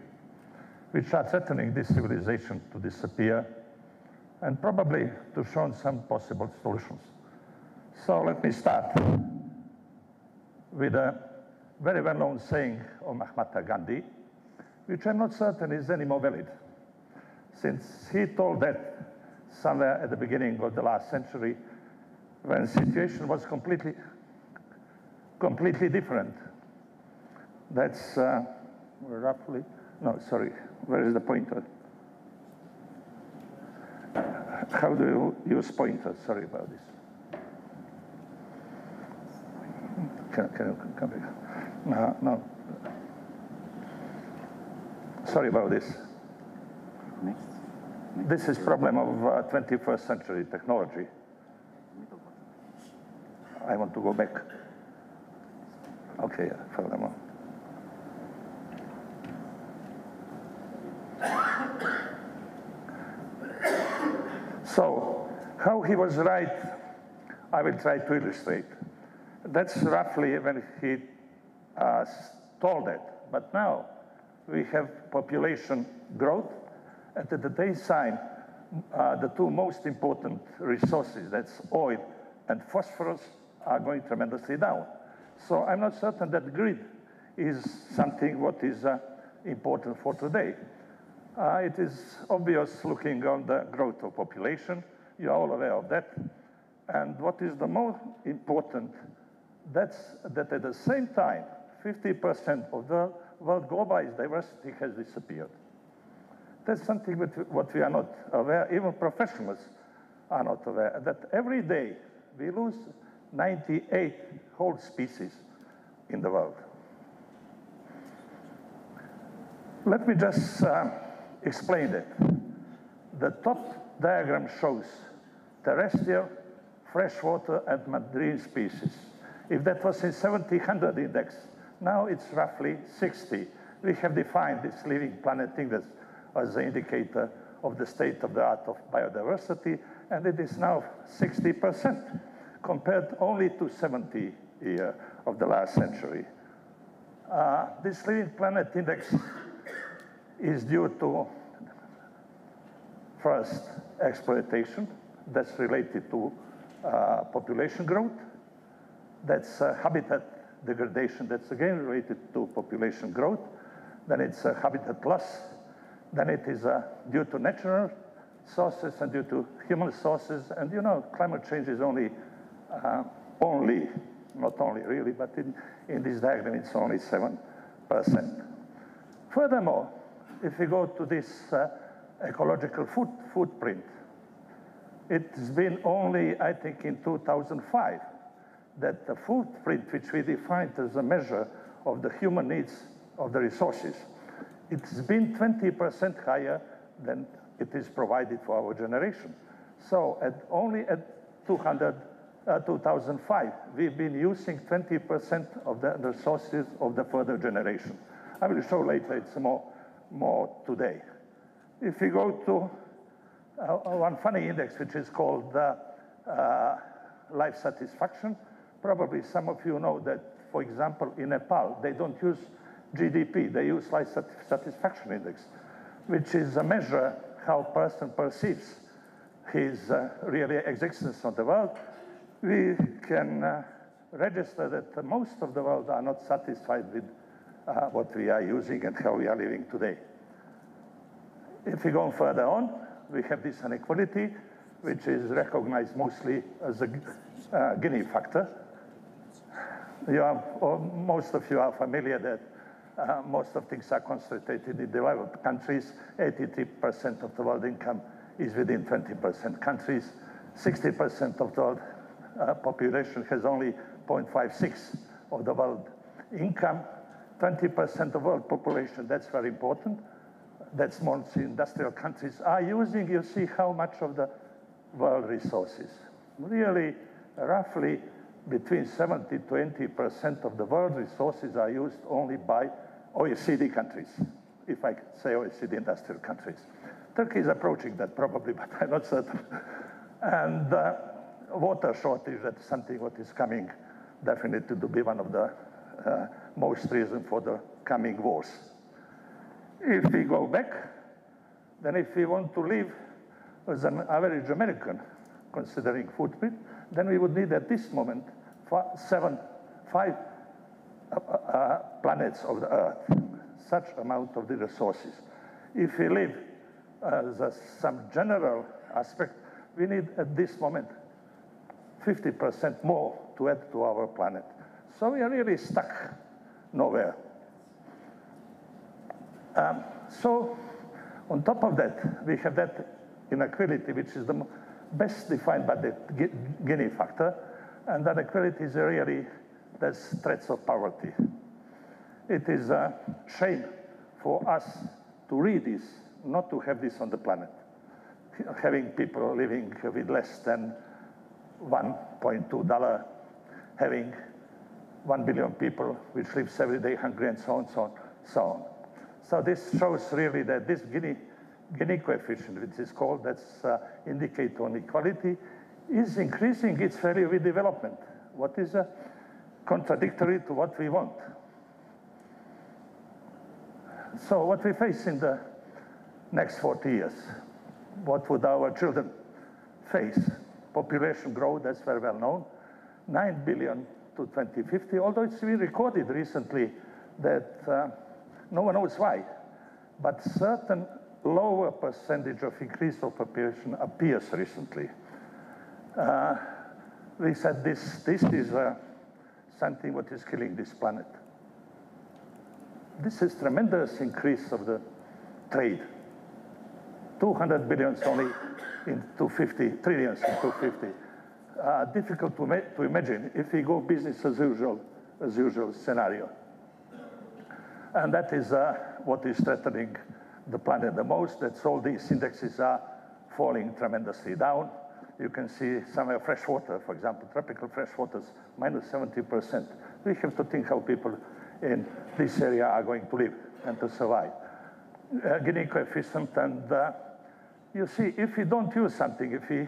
which are threatening this civilization to disappear, and probably to show some possible solutions. So let me start with a very well-known saying of Mahatma Gandhi, which I'm not certain is any more valid, since he told that somewhere at the beginning of the last century, when the situation was completely different. That's roughly, no, sorry, where is the pointer? How do you use pointers? Sorry about this. Can you come back? No. Sorry about this. Next. This is problem of 21st century technology. I want to go back. Okay, furthermore. So, how he was right, I will try to illustrate. That's roughly when he told that. But now we have population growth, and at the same time, the two most important resources, that's oil and phosphorus, are going tremendously down. So I'm not certain that grid is something what is important for today. It is obvious looking on the growth of population. You're all aware of that. And what is the most important, that's that at the same time, 50% of the world globalized diversity has disappeared. That's something what we are not aware, even professionals are not aware, that every day we lose 98 whole species in the world. Let me just explain it. The top diagram shows terrestrial, freshwater, and marine species. If that was in 1700 index, now it's roughly 60. We have defined this living planet index as the indicator of the state of the art of biodiversity, and it is now 60% compared only to 70 of the last century. This living planet index is due to, first, exploitation. That's related to population growth. That's habitat degradation. That's again related to population growth. Then it's habitat loss. Then it is due to natural sources and due to human sources. And you know, climate change is only, not only really, but in this diagram it's only 7%. Furthermore, if we go to this ecological footprint, it's been only, I think, in 2005 that the footprint which we defined as a measure of the human needs of the resources, it's been 20% higher than it is provided for our generation. So only at 2005, we've been using 20% of the resources of the further generation. I will show later it's more today. If we go to one funny index, which is called life satisfaction, probably some of you know that, for example, in Nepal, they don't use GDP, they use life satisfaction index, which is a measure how a person perceives his really existence on the world. We can register that most of the world are not satisfied with what we are using and how we are living today. If we go further on, we have this inequality, which is recognized mostly as a Gini factor. Most of you are familiar that most of things are concentrated in developed countries. 83% of the world income is within 20% countries. 60% of the world population has only 0.56 of the world income. 20% of world population, that's very important. That's mostly industrial countries are using, you see how much of the world resources. Really, roughly between 70 to 20% of the world resources are used only by OECD countries, if I say OECD industrial countries. Turkey is approaching that probably, but I'm not certain. And water shortage, that's something what is coming definitely to be one of the most reason for the coming wars. If we go back, then if we want to live as an average American, considering footprint, then we would need at this moment five planets of the Earth, such amount of the resources. If we live as some general aspect, we need at this moment 50% more to add to our planet. So we are really stuck nowhere. So on top of that, we have that inequality, which is the best defined by the Gini factor, and that inequality is really the threats of poverty. It is a shame for us to read this, not to have this on the planet. Having people living with less than $1.2, having 1 billion people which lives every day hungry, and so on, so on, so on. So this shows really that this Gini coefficient, which is called, that's indicator on equality, is increasing its value with development. What is contradictory to what we want. So what we face in the next 40 years, what would our children face? Population growth, that's very well known, 9 billion to 2050, although it's been recorded recently that no one knows why, but certain lower percentage of increase of population appears recently. We said this is something what is killing this planet. This is tremendous increase of the trade. 200 billions only in 250, trillions in 250. difficult to imagine if we go business as usual scenario. And that is what is threatening the planet the most. That's all these indexes are falling tremendously down. You can see somewhere fresh water, for example, tropical fresh waters, minus 70%. We have to think how people in this area are going to live and to survive. Gini coefficient, and you see, if we don't use something, if we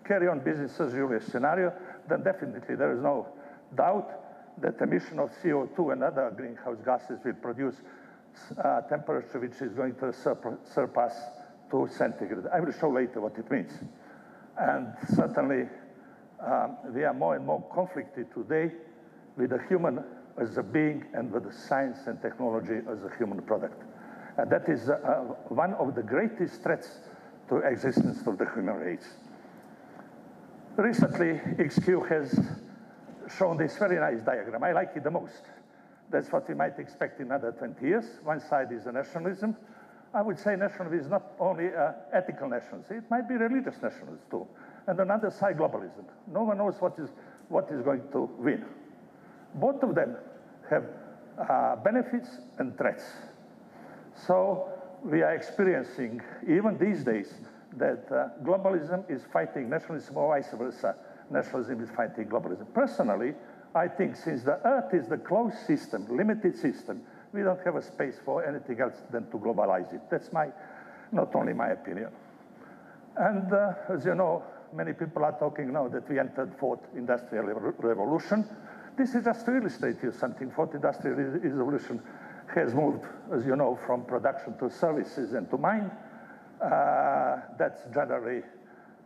carry on business as usual scenario, then definitely there is no doubt that emission of CO2 and other greenhouse gases will produce temperature which is going to surpass 2 centigrade. I will show later what it means. And certainly, we are more and more conflicted today with the human as a being and with the science and technology as a human product. And that is one of the greatest threats to existence of the human race. Recently, XQ has shown this very nice diagram. I like it the most. That's what we might expect in another 20 years. One side is a nationalism. I would say nationalism is not only ethical nationalism, it might be religious nationalism too. And on the other side, globalism. No one knows what is going to win. Both of them have benefits and threats. So we are experiencing, even these days, that globalism is fighting nationalism or vice versa. Nationalism is fighting globalism. Personally, I think since the Earth is the closed system, limited system, we don't have a space for anything else than to globalize it. That's not only my opinion. And as you know, many people are talking now that we entered fourth industrial revolution. This is just to illustrate you something. Fourth industrial revolution has moved, as you know, from production to services and to mind. That's generally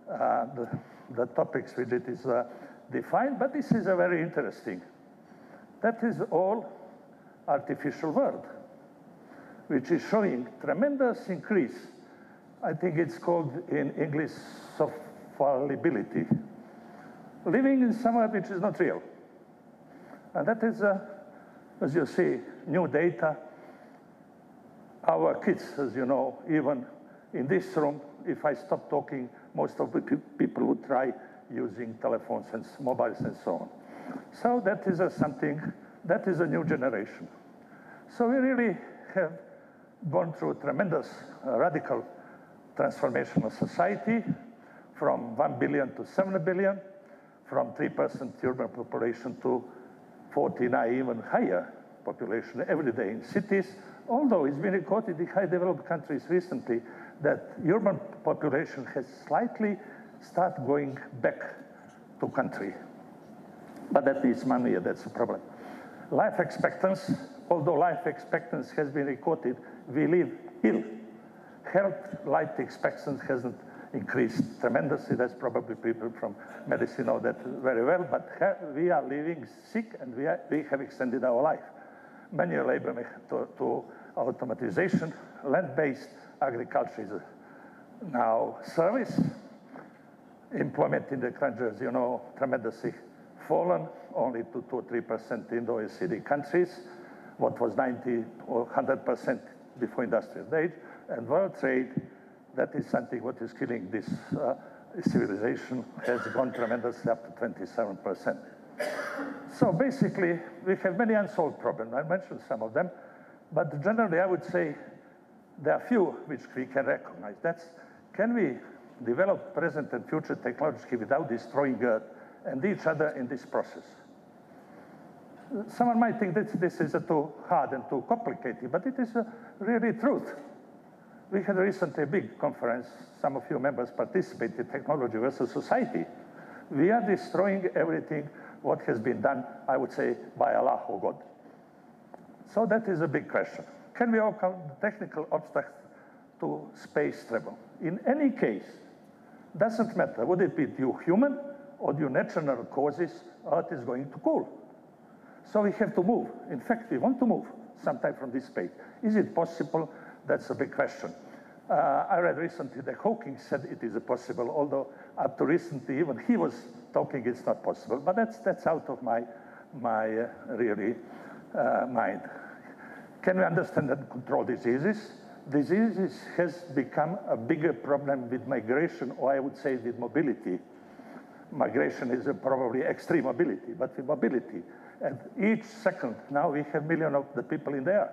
the topics which it is defined, but this is a very interesting. That is all artificial world, which is showing tremendous increase. I think it's called in English fallibility. Living in somewhere which is not real. And that is, as you see, new data. Our kids, as you know, even in this room, if I stop talking, most of the people would try using telephones and mobiles and so on. So that is something, that is a new generation. So we really have gone through a tremendous radical transformation of society from 1 billion to 7 billion, from 3% urban population to 49, even higher population every day in cities, although it's been recorded in high developed countries recently that urban population has slightly started going back to country. But that needs money, that's a problem. Life expectancy, although life expectancy has been recorded, we live ill. Health life expectancy hasn't increased tremendously. That's probably people from medicine know that very well, but we are living sick and we have extended our life. Manual labor to automatization, land-based agriculture is now service. Employment in the countries, you know, tremendously fallen, only to 2 or 3% in the OECD countries, what was 90 or 100% before industrial age. And world trade, that is something what is killing this civilization, has gone tremendously up to 27%. So basically, we have many unsolved problems. I mentioned some of them, but generally I would say there are few which we can recognize. That's, can we develop present and future technology without destroying Earth and each other in this process? Someone might think that this is too hard and too complicated, but it is really truth. We had recently a big conference, some of you members participated, Technology versus Society. We are destroying everything what has been done, I would say, by Allah or God. So that is a big question. Can we overcome the technical obstacles to space travel? In any case, doesn't matter, would it be due human or due natural causes, Earth is going to cool. So we have to move. In fact, we want to move sometime from this space. Is it possible? That's a big question. I read recently that Hawking said it is possible, although up to recently, even he was talking it's not possible. But that's out of my really mind. Can we understand and control diseases? Diseases has become a bigger problem with migration, or I would say with mobility. migration is probably extreme mobility, but with mobility. And each second, now we have millions of the people in there.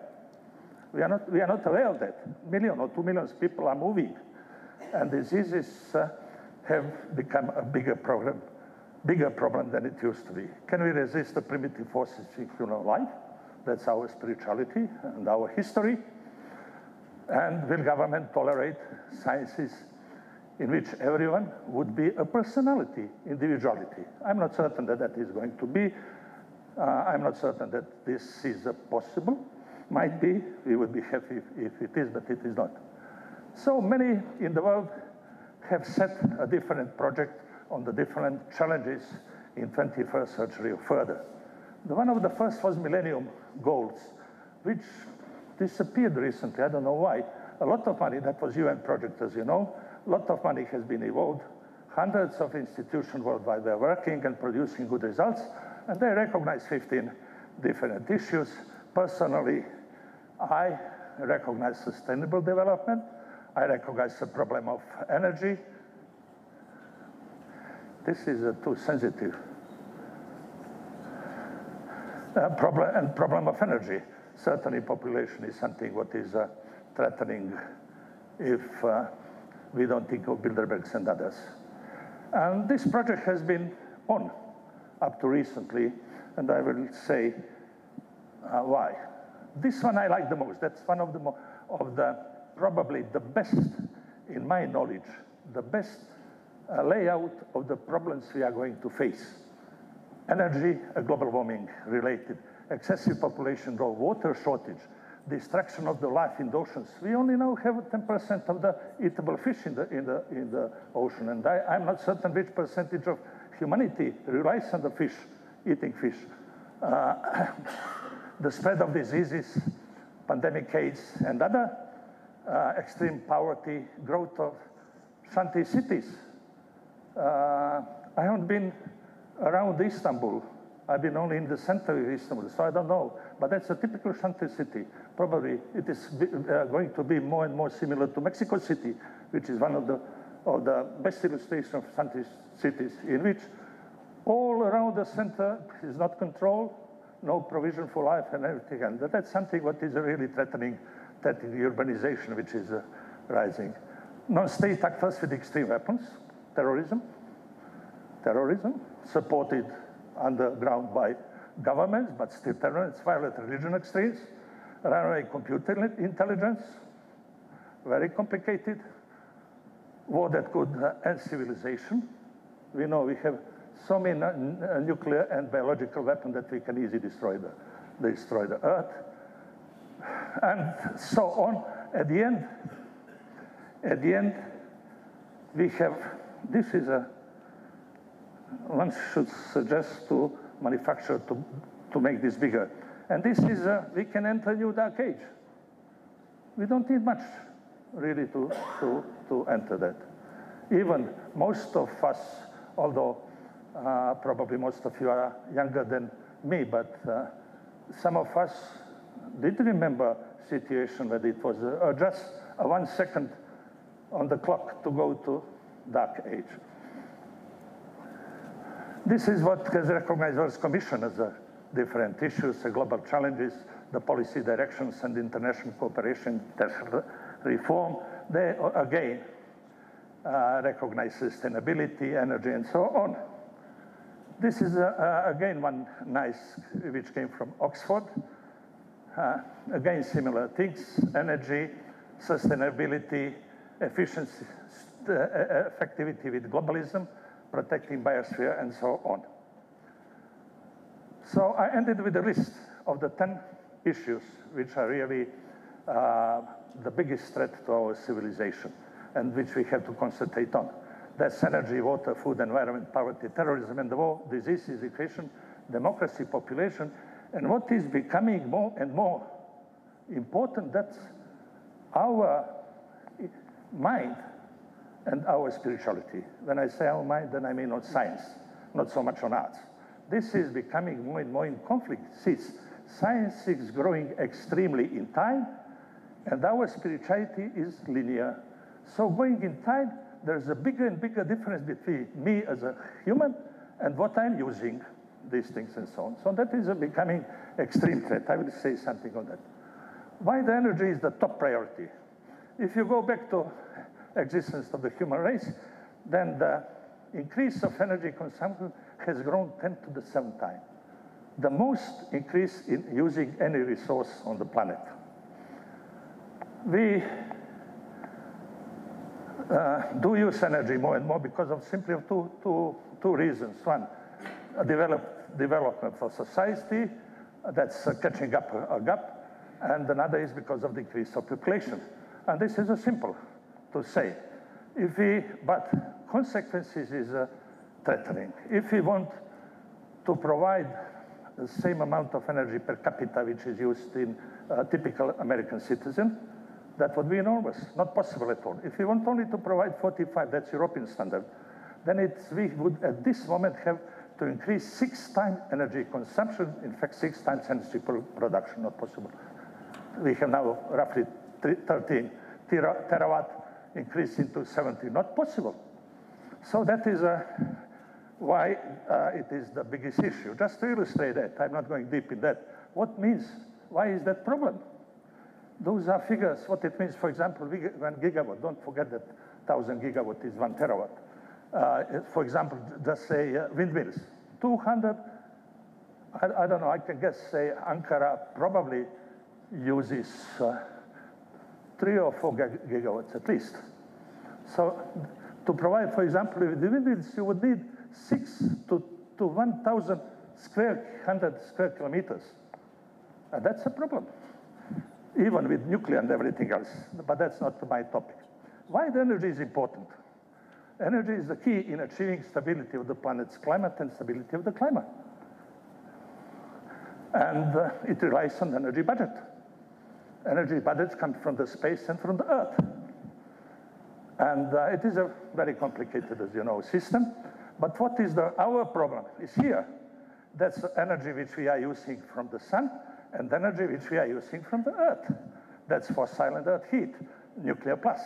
We are not aware of that. 1 million or 2 million people are moving. And diseases have become a bigger problem than it used to be. Can we resist the primitive forces in human life? That's our spirituality and our history. And will government tolerate sciences in which everyone would be a personality, individuality? I'm not certain that that is going to be. I'm not certain that this is possible. Might be, we would be happy if it is, but it is not. So many in the world have set a different project on the different challenges in 21st century or further. One of the first was Millennium Goals, which disappeared recently. I don't know why. A lot of money, that was UN project, as you know, a lot of money has been involved. Hundreds of institutions worldwide are working and producing good results, and they recognize 15 different issues. Personally, I recognize sustainable development. I recognize the problem of energy. This is too sensitive. Problem of energy. Certainly population is something what is threatening if we don't think of Bilderbergs and others. And this project has been on up to recently, and I will say why. This one I like the most. That's one of the probably the best, in my knowledge, the best layout of the problems we are going to face. Energy, global warming related, excessive population growth, water shortage, destruction of the life in the oceans. We only now have 10% of the eatable fish in the ocean, and I'm not certain which percentage of humanity relies on the fish, eating fish. The spread of diseases, pandemic AIDS, and other extreme poverty, growth of shanty cities. I haven't been around Istanbul. I've been only in the center of Istanbul, so I don't know. But that's a typical shanty city. Probably it is going to be more and more similar to Mexico City, which is one of the best illustrations of shanty cities, in which all around the center is not controlled, no provision for life and everything. And that's something what is really threatening the urbanization which is rising. Non-state actors with extreme weapons, terrorism, supported underground by governments, but still terrorists, violent religion extremes, runaway computer intelligence, very complicated, war that could end civilization. We know we have so many nuclear and biological weapons that we can easily destroy the Earth, and so on. At the end, we have, this is one should suggest to manufacture to make this bigger. And this is, we can enter a new dark age. We don't need much, really, to enter that. Even most of us, although probably most of you are younger than me, but some of us did remember a situation where it was just 1 second on the clock to go to dark age. This is what has recognized Earth Commission as different issues, global challenges, the policy directions and international cooperation, reform. They again recognize sustainability, energy, and so on. This is again one nice, which came from Oxford. Again, similar things: energy, sustainability, efficiency, effectivity with globalism, protecting biosphere, and so on. So I ended with a list of the 10 issues which are really the biggest threat to our civilization and which we have to concentrate on. That's energy, water, food, environment, poverty, terrorism, and the war, disease, education, democracy, population. And what is becoming more and more important, that's our mind and our spirituality. When I say our mind, then I mean on science, not so much on arts. This is becoming more and more in conflict. Since science is growing extremely in time, and our spirituality is linear. So going in time there's a bigger and bigger difference between me as a human and what I'm using, these things and so on. So that is becoming extreme threat. I will say something on that. Why the energy is the top priority? If you go back to existence of the human race, then the increase of energy consumption has grown 10 to the 7th time. The most increase in using any resource on the planet. We do use energy more and more because of simply of two reasons. One, a development of society that's catching up a gap, and another is because of the increase of population. And this is simple to say. But consequences is threatening. If we want to provide the same amount of energy per capita which is used in a typical American citizen, that would be enormous, not possible at all. If we want only to provide 45, that's European standard, then we would at this moment have to increase 6 times energy consumption, in fact 6 times energy production, not possible. We have now roughly 13 terawatt, increasing to 70, not possible. So that is why it is the biggest issue. Just to illustrate that, I'm not going deep in that. Why is that problem? Those are figures, what it means, for example, 1 gigawatt. Don't forget that 1,000 gigawatt is 1 terawatt. For example, just say windmills. 200, I don't know, I can guess, say Ankara probably uses 3 or 4 gigawatts at least. So to provide, for example, with the windmills, you would need 6 to 1,000 square kilometers. And that's a problem, even with nuclear and everything else. But that's not my topic. Why the energy is important? Energy is the key in achieving stability of the planet's climate and stability of the climate. And it relies on energy budget. Energy budgets come from the space and from the Earth. And it is a very complicated, as you know, system. But what is our problem is here. That's the energy which we are using from the sun and the energy which we are using from the Earth. That's fossil and Earth heat, nuclear plus.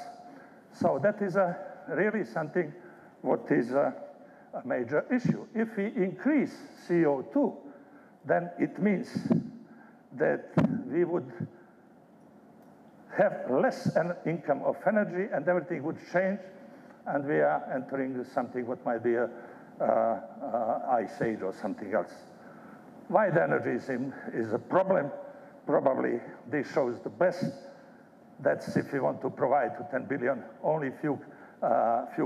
So that is really something what is a major issue. If we increase CO2, then it means that we would have less an income of energy and everything would change, and we are entering something what might be a ice age or something else. Why the energy is a problem? Probably this shows the best. That's if we want to provide to 10 billion only few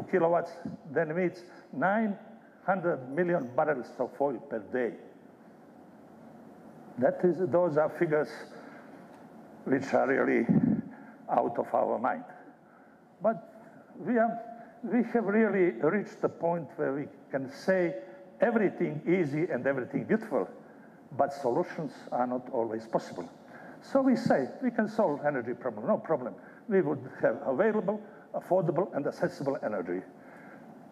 kilowatts, then it means 900 million barrels of oil per day. Those are figures which are really out of our mind. But we have really reached the point where we can say everything easy and everything beautiful, but solutions are not always possible. So we say we can solve energy problem, no problem. We would have available, affordable, and accessible energy.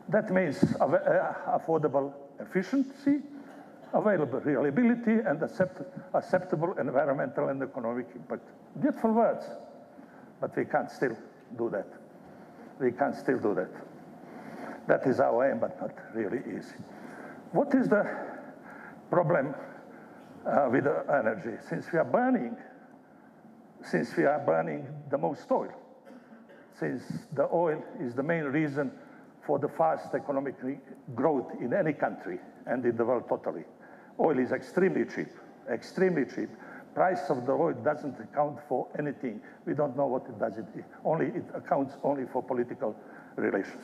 That means affordable efficiency, available reliability, and acceptable environmental and economic impact. Beautiful words, but we can't still do that. We can't still do that. That is our aim, but not really easy. What is the problem with the energy? Since we are burning the most oil, since the oil is the main reason for the fast economic growth in any country and in the world totally. Oil is extremely cheap, extremely cheap. Price of the oil doesn't account for anything. We don't know what it does. It accounts only for political relations.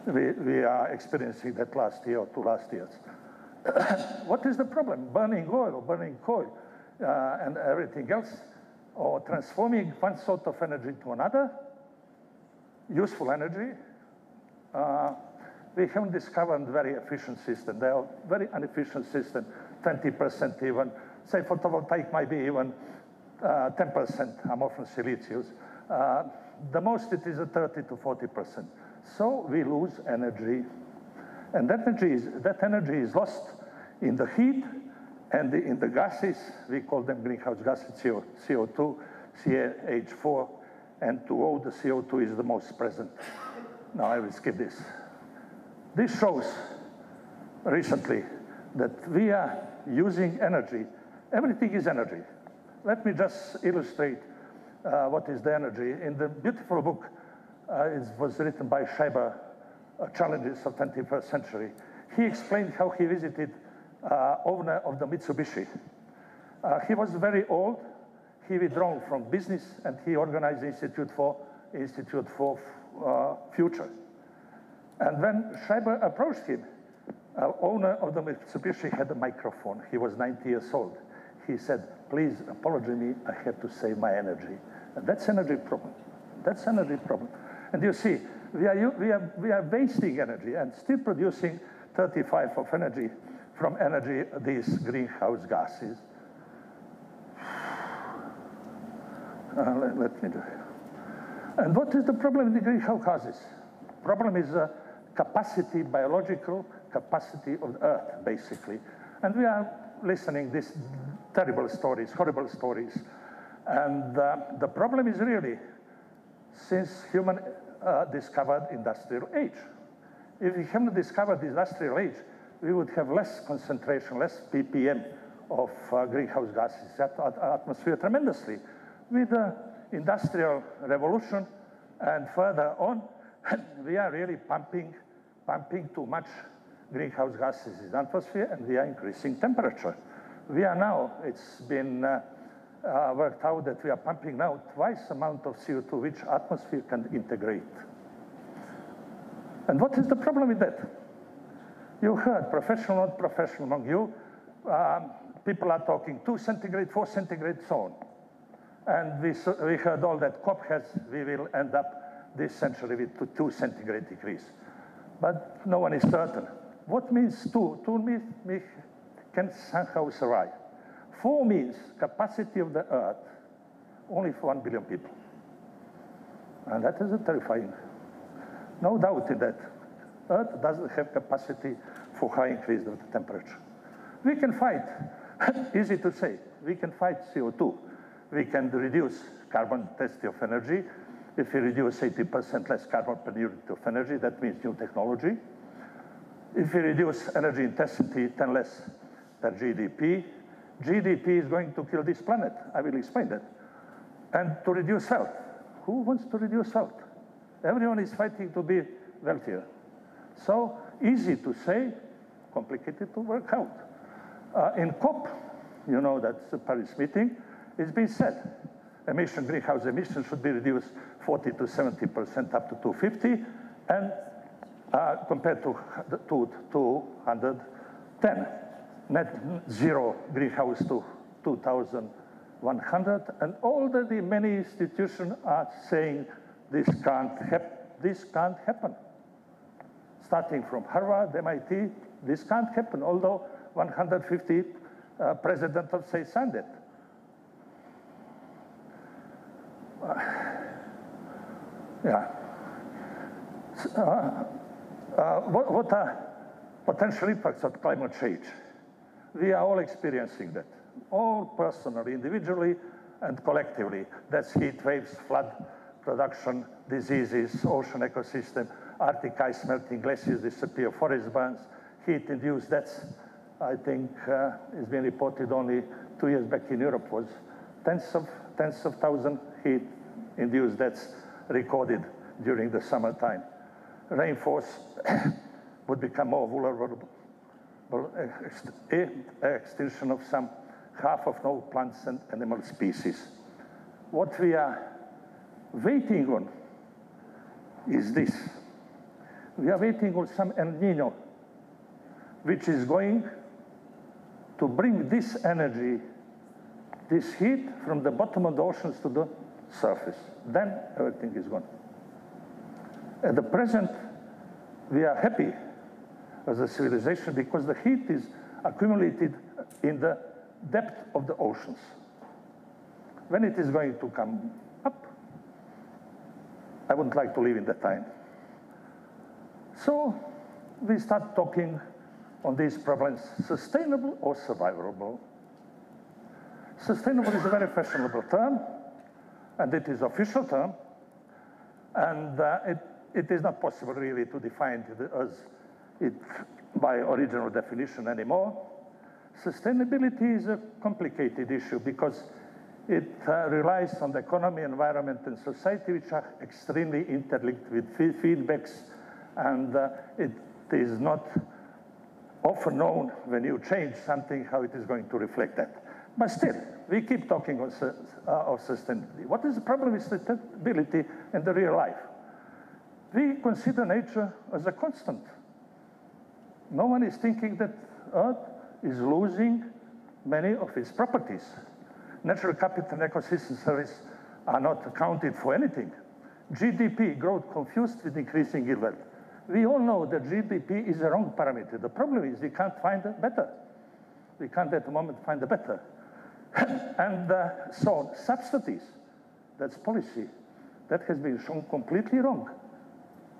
We are experiencing that last year or 2 last years. What is the problem? Burning oil or burning coal and everything else, or transforming one sort of energy to another, useful energy. We haven't discovered a very efficient system. They are very inefficient system, 20% even. Say photovoltaic might be even 10% amorphous silicious. The most it is a 30 to 40%. So we lose energy. And that energy is lost in the heat and in the gases. We call them greenhouse gases, CO2, CH4, and 2O, the CO2 is the most present. No, I will skip this. This shows recently that we are using energy. Everything is energy. Let me just illustrate what is the energy. In the beautiful book, it was written by Schreiber, Challenges of 21st Century. He explained how he visited owner of the Mitsubishi. He was very old. He withdrew from business and he organized the Institute for Future. And when Schreiber approached him, owner of the Mitsubishi had a microphone. He was 90 years old. He said, please apologize me, I have to save my energy. And that's energy problem. That's energy problem. And you see, we are wasting energy and still producing 35% of energy from energy, these greenhouse gases. Let me do it. And what is the problem with the greenhouse gases? Problem is capacity, biological capacity of the Earth, basically. And we are listening these terrible stories, horrible stories. And the problem is really, since human discovered industrial age. If we haven't discovered the industrial age, we would have less concentration, less ppm of greenhouse gases in the atmosphere tremendously. With the industrial revolution and further on, we are really pumping too much greenhouse gases in the atmosphere, and we are increasing temperature. We are now, it's been worked out that we are pumping now twice the amount of CO2 which atmosphere can integrate. And what is the problem with that? You heard, professional, not professional among you, people are talking 2 centigrade, 4 centigrade, so on. And we heard all that COP has, we will end up this century with 2 centigrade decrease. But no one is certain. What means 2? 2 means can somehow survive. 4 means capacity of the Earth only for 1 billion people. And that is terrifying. No doubt in that. Earth doesn't have capacity for high increase of the temperature. We can fight, easy to say, we can fight CO2. We can reduce carbon intensity of energy. If we reduce 80% less carbon per unit of energy, that means new technology. If we reduce energy intensity 10 less per GDP, GDP is going to kill this planet. I will explain that. And to reduce health. Who wants to reduce health? Everyone is fighting to be wealthier. So easy to say, complicated to work out. In COP, you know that's the Paris meeting, it's been said greenhouse emissions should be reduced 40 to 70% up to 250, and compared to 210. Net zero greenhouse to 2100, and already many institutions are saying this can't happen. Starting from Harvard, MIT, this can't happen, although 150 presidents of say signed it. What are potential impacts of climate change? We are all experiencing that, all personally, individually, and collectively. That's heat waves, flood production, diseases, ocean ecosystem, Arctic ice melting, glaciers disappear, forest burns, heat-induced deaths. I think it's been reported only 2 years back in Europe was tens of thousands heat-induced deaths recorded during the summertime. Rainforests would become more vulnerable. Extinction of some half of no plants and animal species. What we are waiting on is this. We are waiting on some El Nino, which is going to bring this energy, this heat from the bottom of the oceans to the surface. Then everything is gone. At the present, we are happy as a civilization because the heat is accumulated in the depth of the oceans. When it is going to come up, I wouldn't like to live in that time. So we start talking on these problems, sustainable or survivable. Sustainable is a very fashionable term, and it is official term, and it is not possible really to define it by original definition anymore. Sustainability is a complicated issue because it relies on the economy, environment, and society, which are extremely interlinked with feedbacks, and it is not often known when you change something how it is going to reflect that. But still, we keep talking of sustainability. What is the problem with sustainability in the real life? We consider nature as a constant. No one is thinking that Earth is losing many of its properties. Natural capital and ecosystem service are not accounted for anything. GDP growth confused with increasing yield wealth. We all know that GDP is a wrong parameter. The problem is we can't find a better. We can't at the moment find a better. And so subsidies, that's policy, that has been shown completely wrong.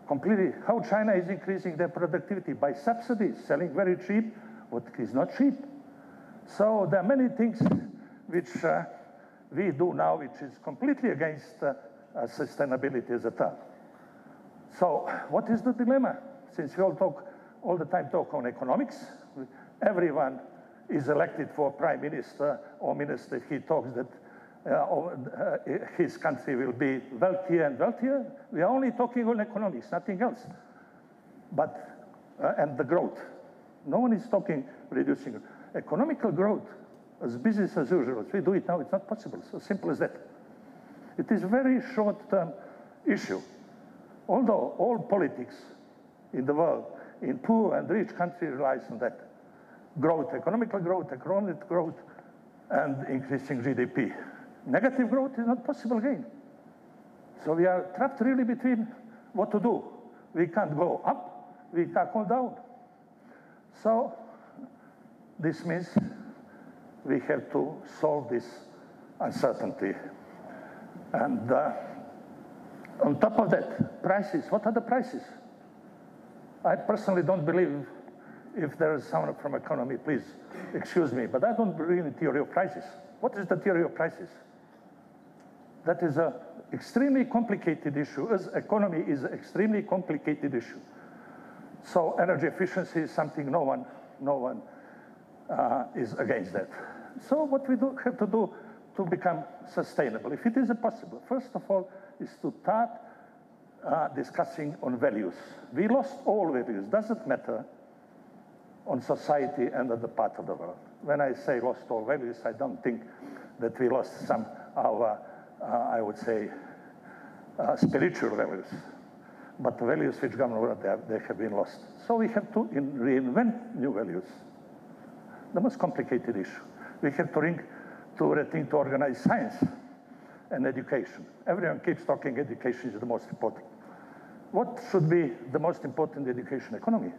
Completely, how China is increasing their productivity by subsidies, selling very cheap what is not cheap. So there are many things which we do now which is completely against sustainability as a term. So what is the dilemma? Since we all the time talk on economics, everyone is elected for prime minister or minister, he talks that his country will be wealthier and wealthier. We are only talking on economics, nothing else. But, and the growth. No one is talking reducing economical growth as business as usual. As we do it now, it's not possible. So simple as that. It is a very short-term issue. Although all politics in the world, in poor and rich countries, relies on that. Growth, economic growth, and increasing GDP. Negative growth is not possible again. So we are trapped really between what to do. We can't go up, we can't go down. So this means we have to solve this uncertainty. And on top of that, prices. What are the prices? I personally don't believe, if there is someone from economy, please excuse me, but I don't believe in theory of prices. What is the theory of prices? That is an extremely complicated issue, as economy is an extremely complicated issue. So energy efficiency is something no one is against that. So what we have to do to become sustainable, if it is possible, first of all, is to start discussing on values. We lost all values, doesn't matter on society and other part of the world. When I say lost all values, I don't think that we lost some our I would say, spiritual values. But the values which govern the world, they have been lost. So we have to reinvent new values. The most complicated issue. We have to rethink to organize science and education. Everyone keeps talking education is the most important. What should be the most important education? Economy.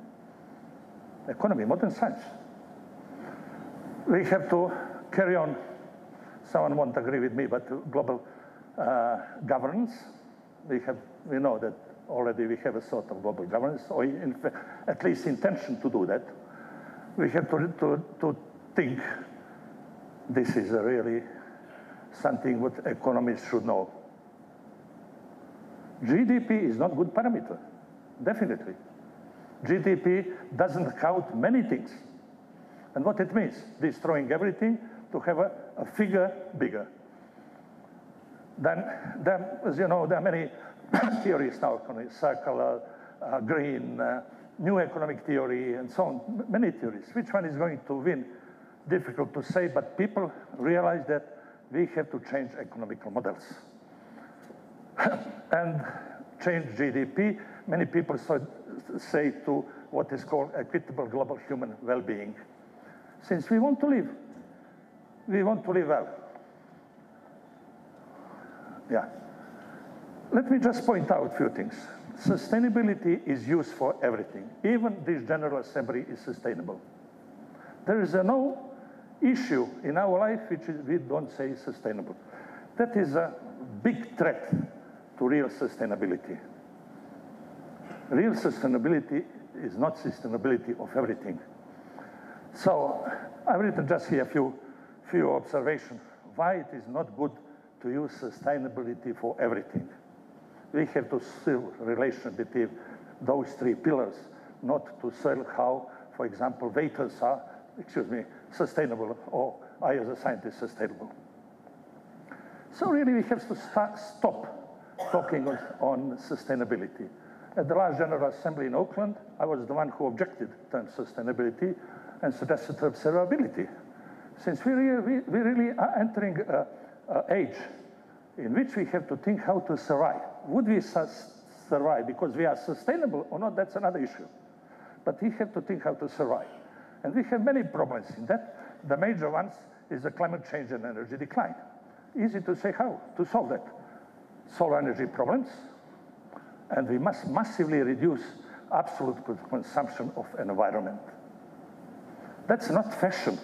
Economy, modern science. We have to carry on. Someone won't agree with me, but global governance. We know that already we have a sort of global governance, or at least intention to do that. We have to think this is really something what economists should know. GDP is not a good parameter, definitely. GDP doesn't count many things. And what it means, destroying everything to have a figure bigger. Then, as you know, there are many theories now, circular, green, new economic theory, and so on, many theories. Which one is going to win? Difficult to say, but people realize that we have to change economical models and change GDP. Many people say to what is called equitable global human well-being. Since we want to live well. Yeah. Let me just point out a few things. Sustainability is used for everything. Even this General Assembly is sustainable. There is no issue in our life which we don't say is sustainable. That is a big threat to real sustainability. Real sustainability is not sustainability of everything. So I've written just here a few observations why it is not good to use sustainability for everything. we have to see relation between those three pillars, not to say how, for example, waiters are, sustainable, or I as a scientist sustainable. So really we have to stop talking on sustainability. At the last General Assembly in Oakland, I was the one who objected to sustainability and suggested observability. Since we really are entering an age in which we have to think how to survive. Would we survive because we are sustainable or not? That's another issue. But we have to think how to survive. And we have many problems in that. The major ones is the climate change and energy decline. Easy to say how to solve that. Solar energy problems, and we must massively reduce absolute consumption of environment. That's not fashion,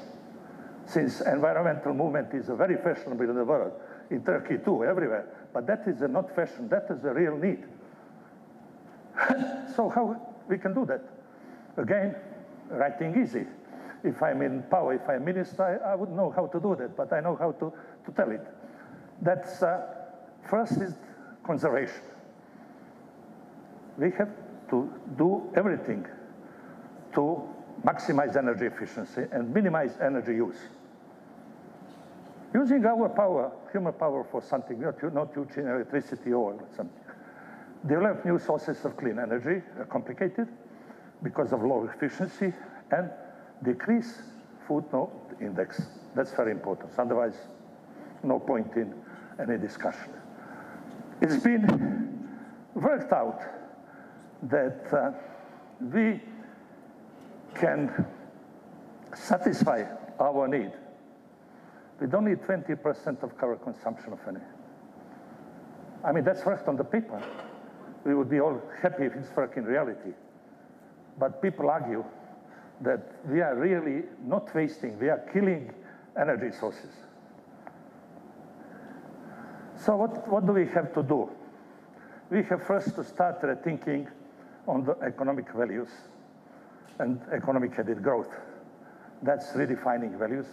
since environmental movement is very fashionable in the world, in Turkey too, everywhere. But that is not fashion, that is a real need. So how we can do that? Again, writing easy. If I'm in power, if I'm minister, I would know how to do that, but I know how to tell it. That's, first is conservation. We have to do everything to maximize energy efficiency and minimize energy use. Using our power, human power, for something, not using electricity or something. Develop new sources of clean energy, complicated, because of low efficiency, and decrease food note index. That's very important. Otherwise, no point in any discussion. It's been worked out that we can satisfy our need with only 20% of current consumption of energy. I mean, that's worked on the paper. We would be all happy if it's work in reality. But people argue that we are really not wasting, we are killing energy sources. So what do we have to do? We have first to start rethinking on the economic values and economic added growth. That's redefining values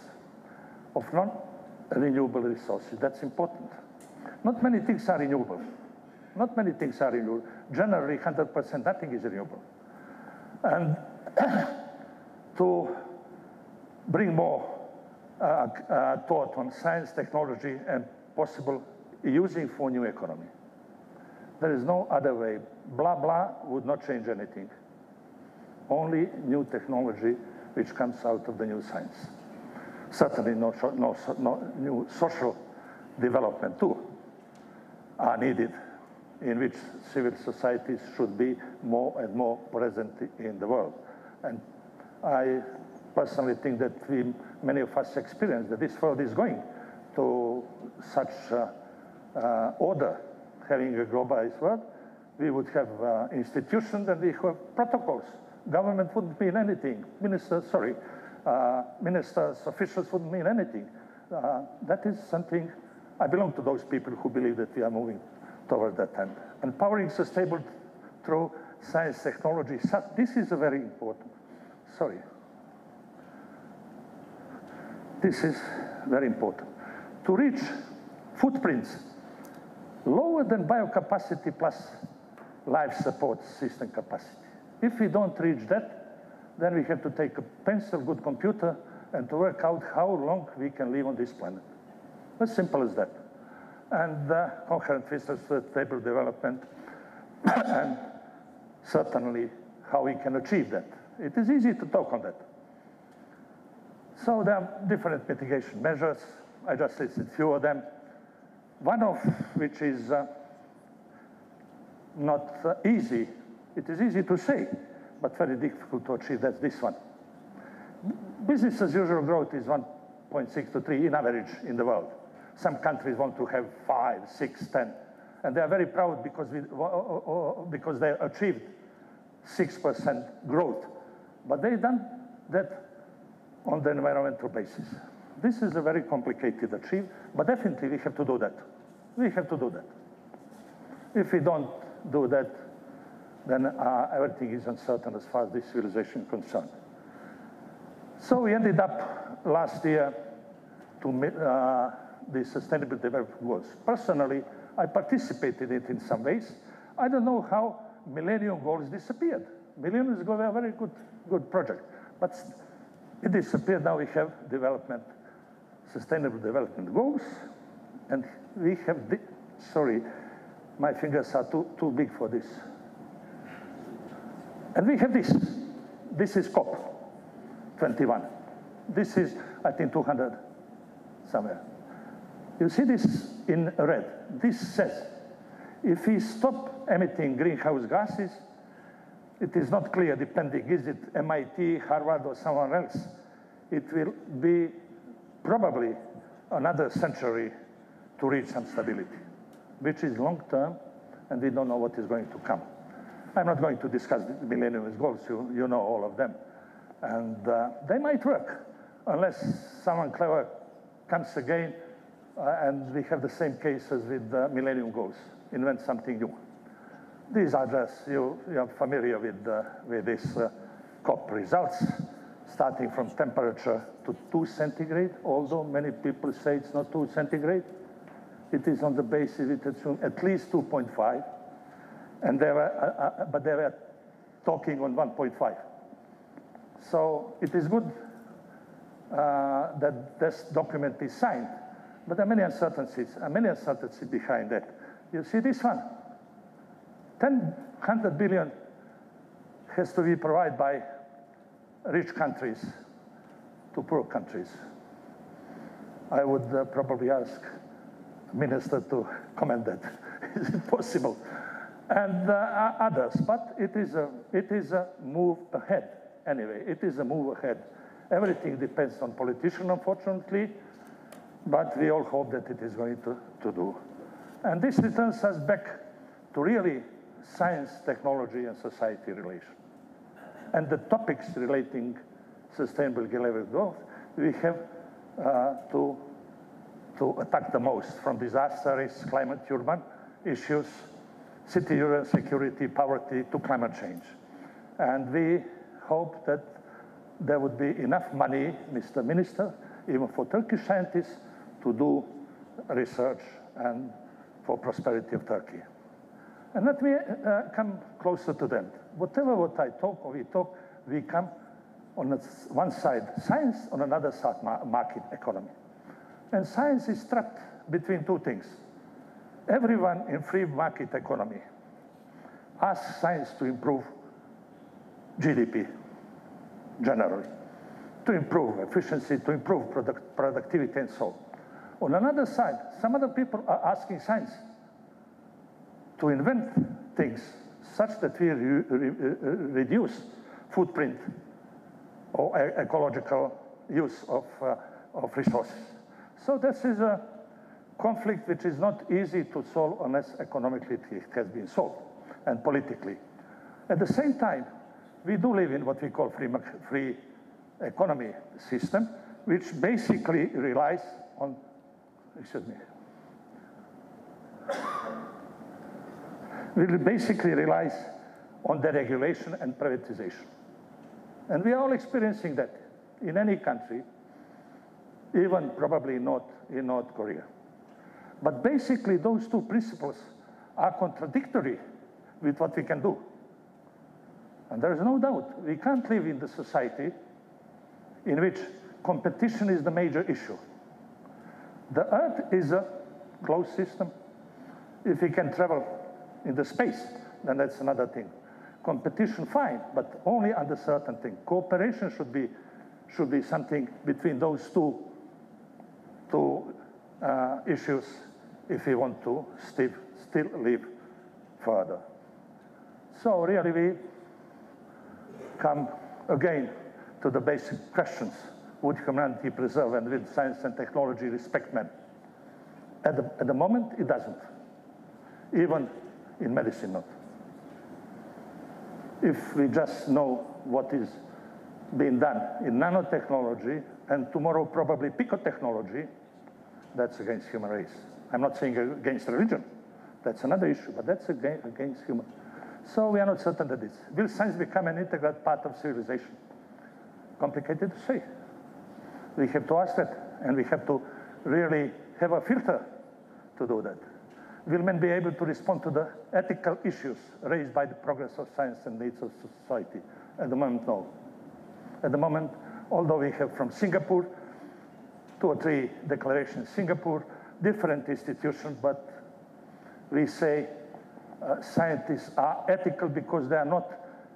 of non-renewable resources. That's important. Not many things are renewable. Not many things are renewable. Generally, 100%, nothing is renewable. And to bring more thought on science, technology, and possible using for new economy. There is no other way. Blah, blah would not change anything. Only new technology which comes out of the new science. Certainly no new social development too are needed, in which civil societies should be more and more present in the world. And I personally think that many of us experience that this world is going to such order, having a globalized world. We would have institutions and we have protocols. Government wouldn't mean anything. Ministers, officials wouldn't mean anything. That is something, I belong to those people who believe that we are moving toward that end. Empowering sustainable through science, technology, this is a very important, This is very important. To reach footprints lower than biocapacity plus life support system capacity. If we don't reach that, then we have to take a pencil, good computer, and to work out how long we can live on this planet. As simple as that. And coherent research, stable development, and certainly how we can achieve that. It is easy to talk on that. So there are different mitigation measures. I just listed a few of them. One of which is not easy. It is easy to say, but very difficult to achieve. That's this one. Business as usual growth is 1.6 to 3 in average in the world. Some countries want to have 5, 6, 10. And they are very proud because they achieved 6% growth. But they've done that on the environmental basis. This is a very complicated achieve, but definitely we have to do that. We have to do that. If we don't do that, then everything is uncertain as far as this civilization is concerned. So we ended up last year to meet the Sustainable Development Goals. Personally, I participated in it in some ways. I don't know how Millennium Goals disappeared. Millennium Goals were a very good project, but it disappeared. Now we have Sustainable Development Goals, and we have, sorry, my fingers are too big for this. And we have this. This is COP21. This is, I think, 200 somewhere. You see this in red. This says, if we stop emitting greenhouse gases, it is not clear, depending, is it MIT, Harvard, or someone else? It will be probably another century to reach some stability, which is long term, and we don't know what is going to come. I'm not going to discuss the Millennium Goals, you know all of them. And they might work, unless someone clever comes again, and we have the same case as with the Millennium Goals, invent something new. These are just, you are familiar with these COP results, starting from temperature to 2 centigrade, although many people say it's not 2 centigrade. It is on the basis, it assumes at least 2.5, and but they were talking on 1.5. So it is good that this document is signed, but there are many uncertainties behind that. You see this one, 100 billion has to be provided by rich countries to poor countries. I would probably ask the minister to comment that. Is it possible? And others, but it is a move ahead. Anyway, it is a move ahead. Everything depends on politicians, unfortunately, but we all hope that it is going to do. And this returns us back to really science, technology, and society relation. And the topics relating sustainable development growth, we have to attack the most, from disaster risk, climate, urban issues, city urban security, poverty, to climate change. And we hope that there would be enough money, Mr. Minister, even for Turkish scientists, to do research and for prosperity of Turkey. And let me come closer to them. Whatever what I talk or we talk, we come on one side science, on another side market economy. And science is trapped between two things. Everyone in free market economy asks science to improve GDP, generally, to improve efficiency, to improve productivity, and so on. On another side, some other people are asking science to invent things such that we reduce footprint or ecological use of resources. So this is a conflict which is not easy to solve unless economically it has been solved, and politically. At the same time, we do live in what we call free economy system, which basically relies on, deregulation and privatization. And we are all experiencing that in any country, even probably not in North Korea. But basically, those two principles are contradictory with what we can do. And there is no doubt we can't live in the society in which competition is the major issue. The Earth is a closed system. If we can travel in the space, then that's another thing. Competition, fine, but only under certain things. Cooperation should be something between those two issues if we want to still live further. So really we come again to the basic questions. Would humanity preserve and with science and technology respect men? At the moment, it doesn't. Even in medicine, not. If we just know what is being done in nanotechnology, and tomorrow probably picotechnology, that's against human race. I'm not saying against religion. That's another issue, but that's against human. So we are not certain that this. Will science become an integral part of civilization? Complicated to say. We have to ask that, and we have to really have a filter to do that. will men be able to respond to the ethical issues raised by the progress of science and needs of society? At the moment, no. At the moment, although we have from Singapore, 2 or 3 declarations, Singapore, different institutions, but we say scientists are ethical because they are not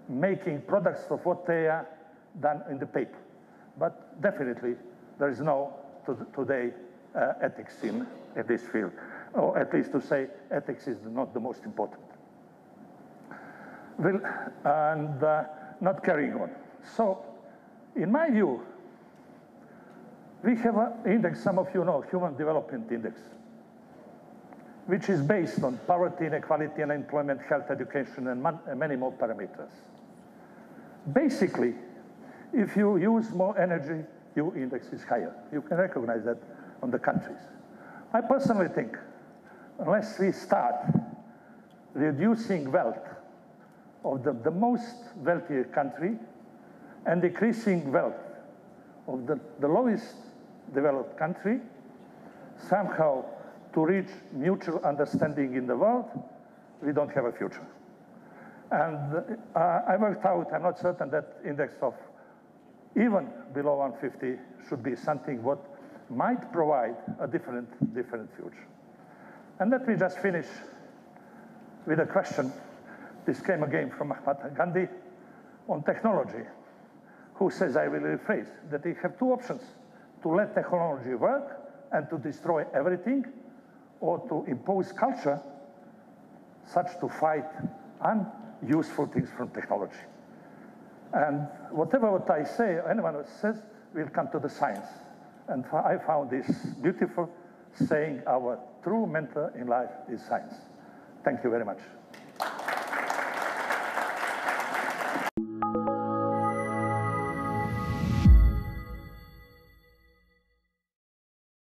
making products of what they are done in the paper. But definitely, there is no today ethics in this field, or at least to say ethics is not the most important. Well, and not carrying on. So, in my view, we have an index, some of you know, Human Development Index, which is based on poverty, inequality, unemployment, health, education, and many more parameters. Basically, if you use more energy, your index is higher. You can recognize that on the countries. I personally think, unless we start reducing wealth of the most wealthy country and decreasing wealth of the lowest developed country, somehow to reach mutual understanding in the world, we don't have a future. And I worked out, I'm not certain that index of even below 150 should be something what might provide a different future. And let me just finish with a question. This came again from Mahatma Gandhi on technology, who says, I will rephrase, that we have 2 options: to let technology work and to destroy everything, or to impose culture such to fight unuseful things from technology. And whatever what I say, anyone who says, will come to the science. And I found this beautiful saying, our true mentor in life is science. Thank you very much.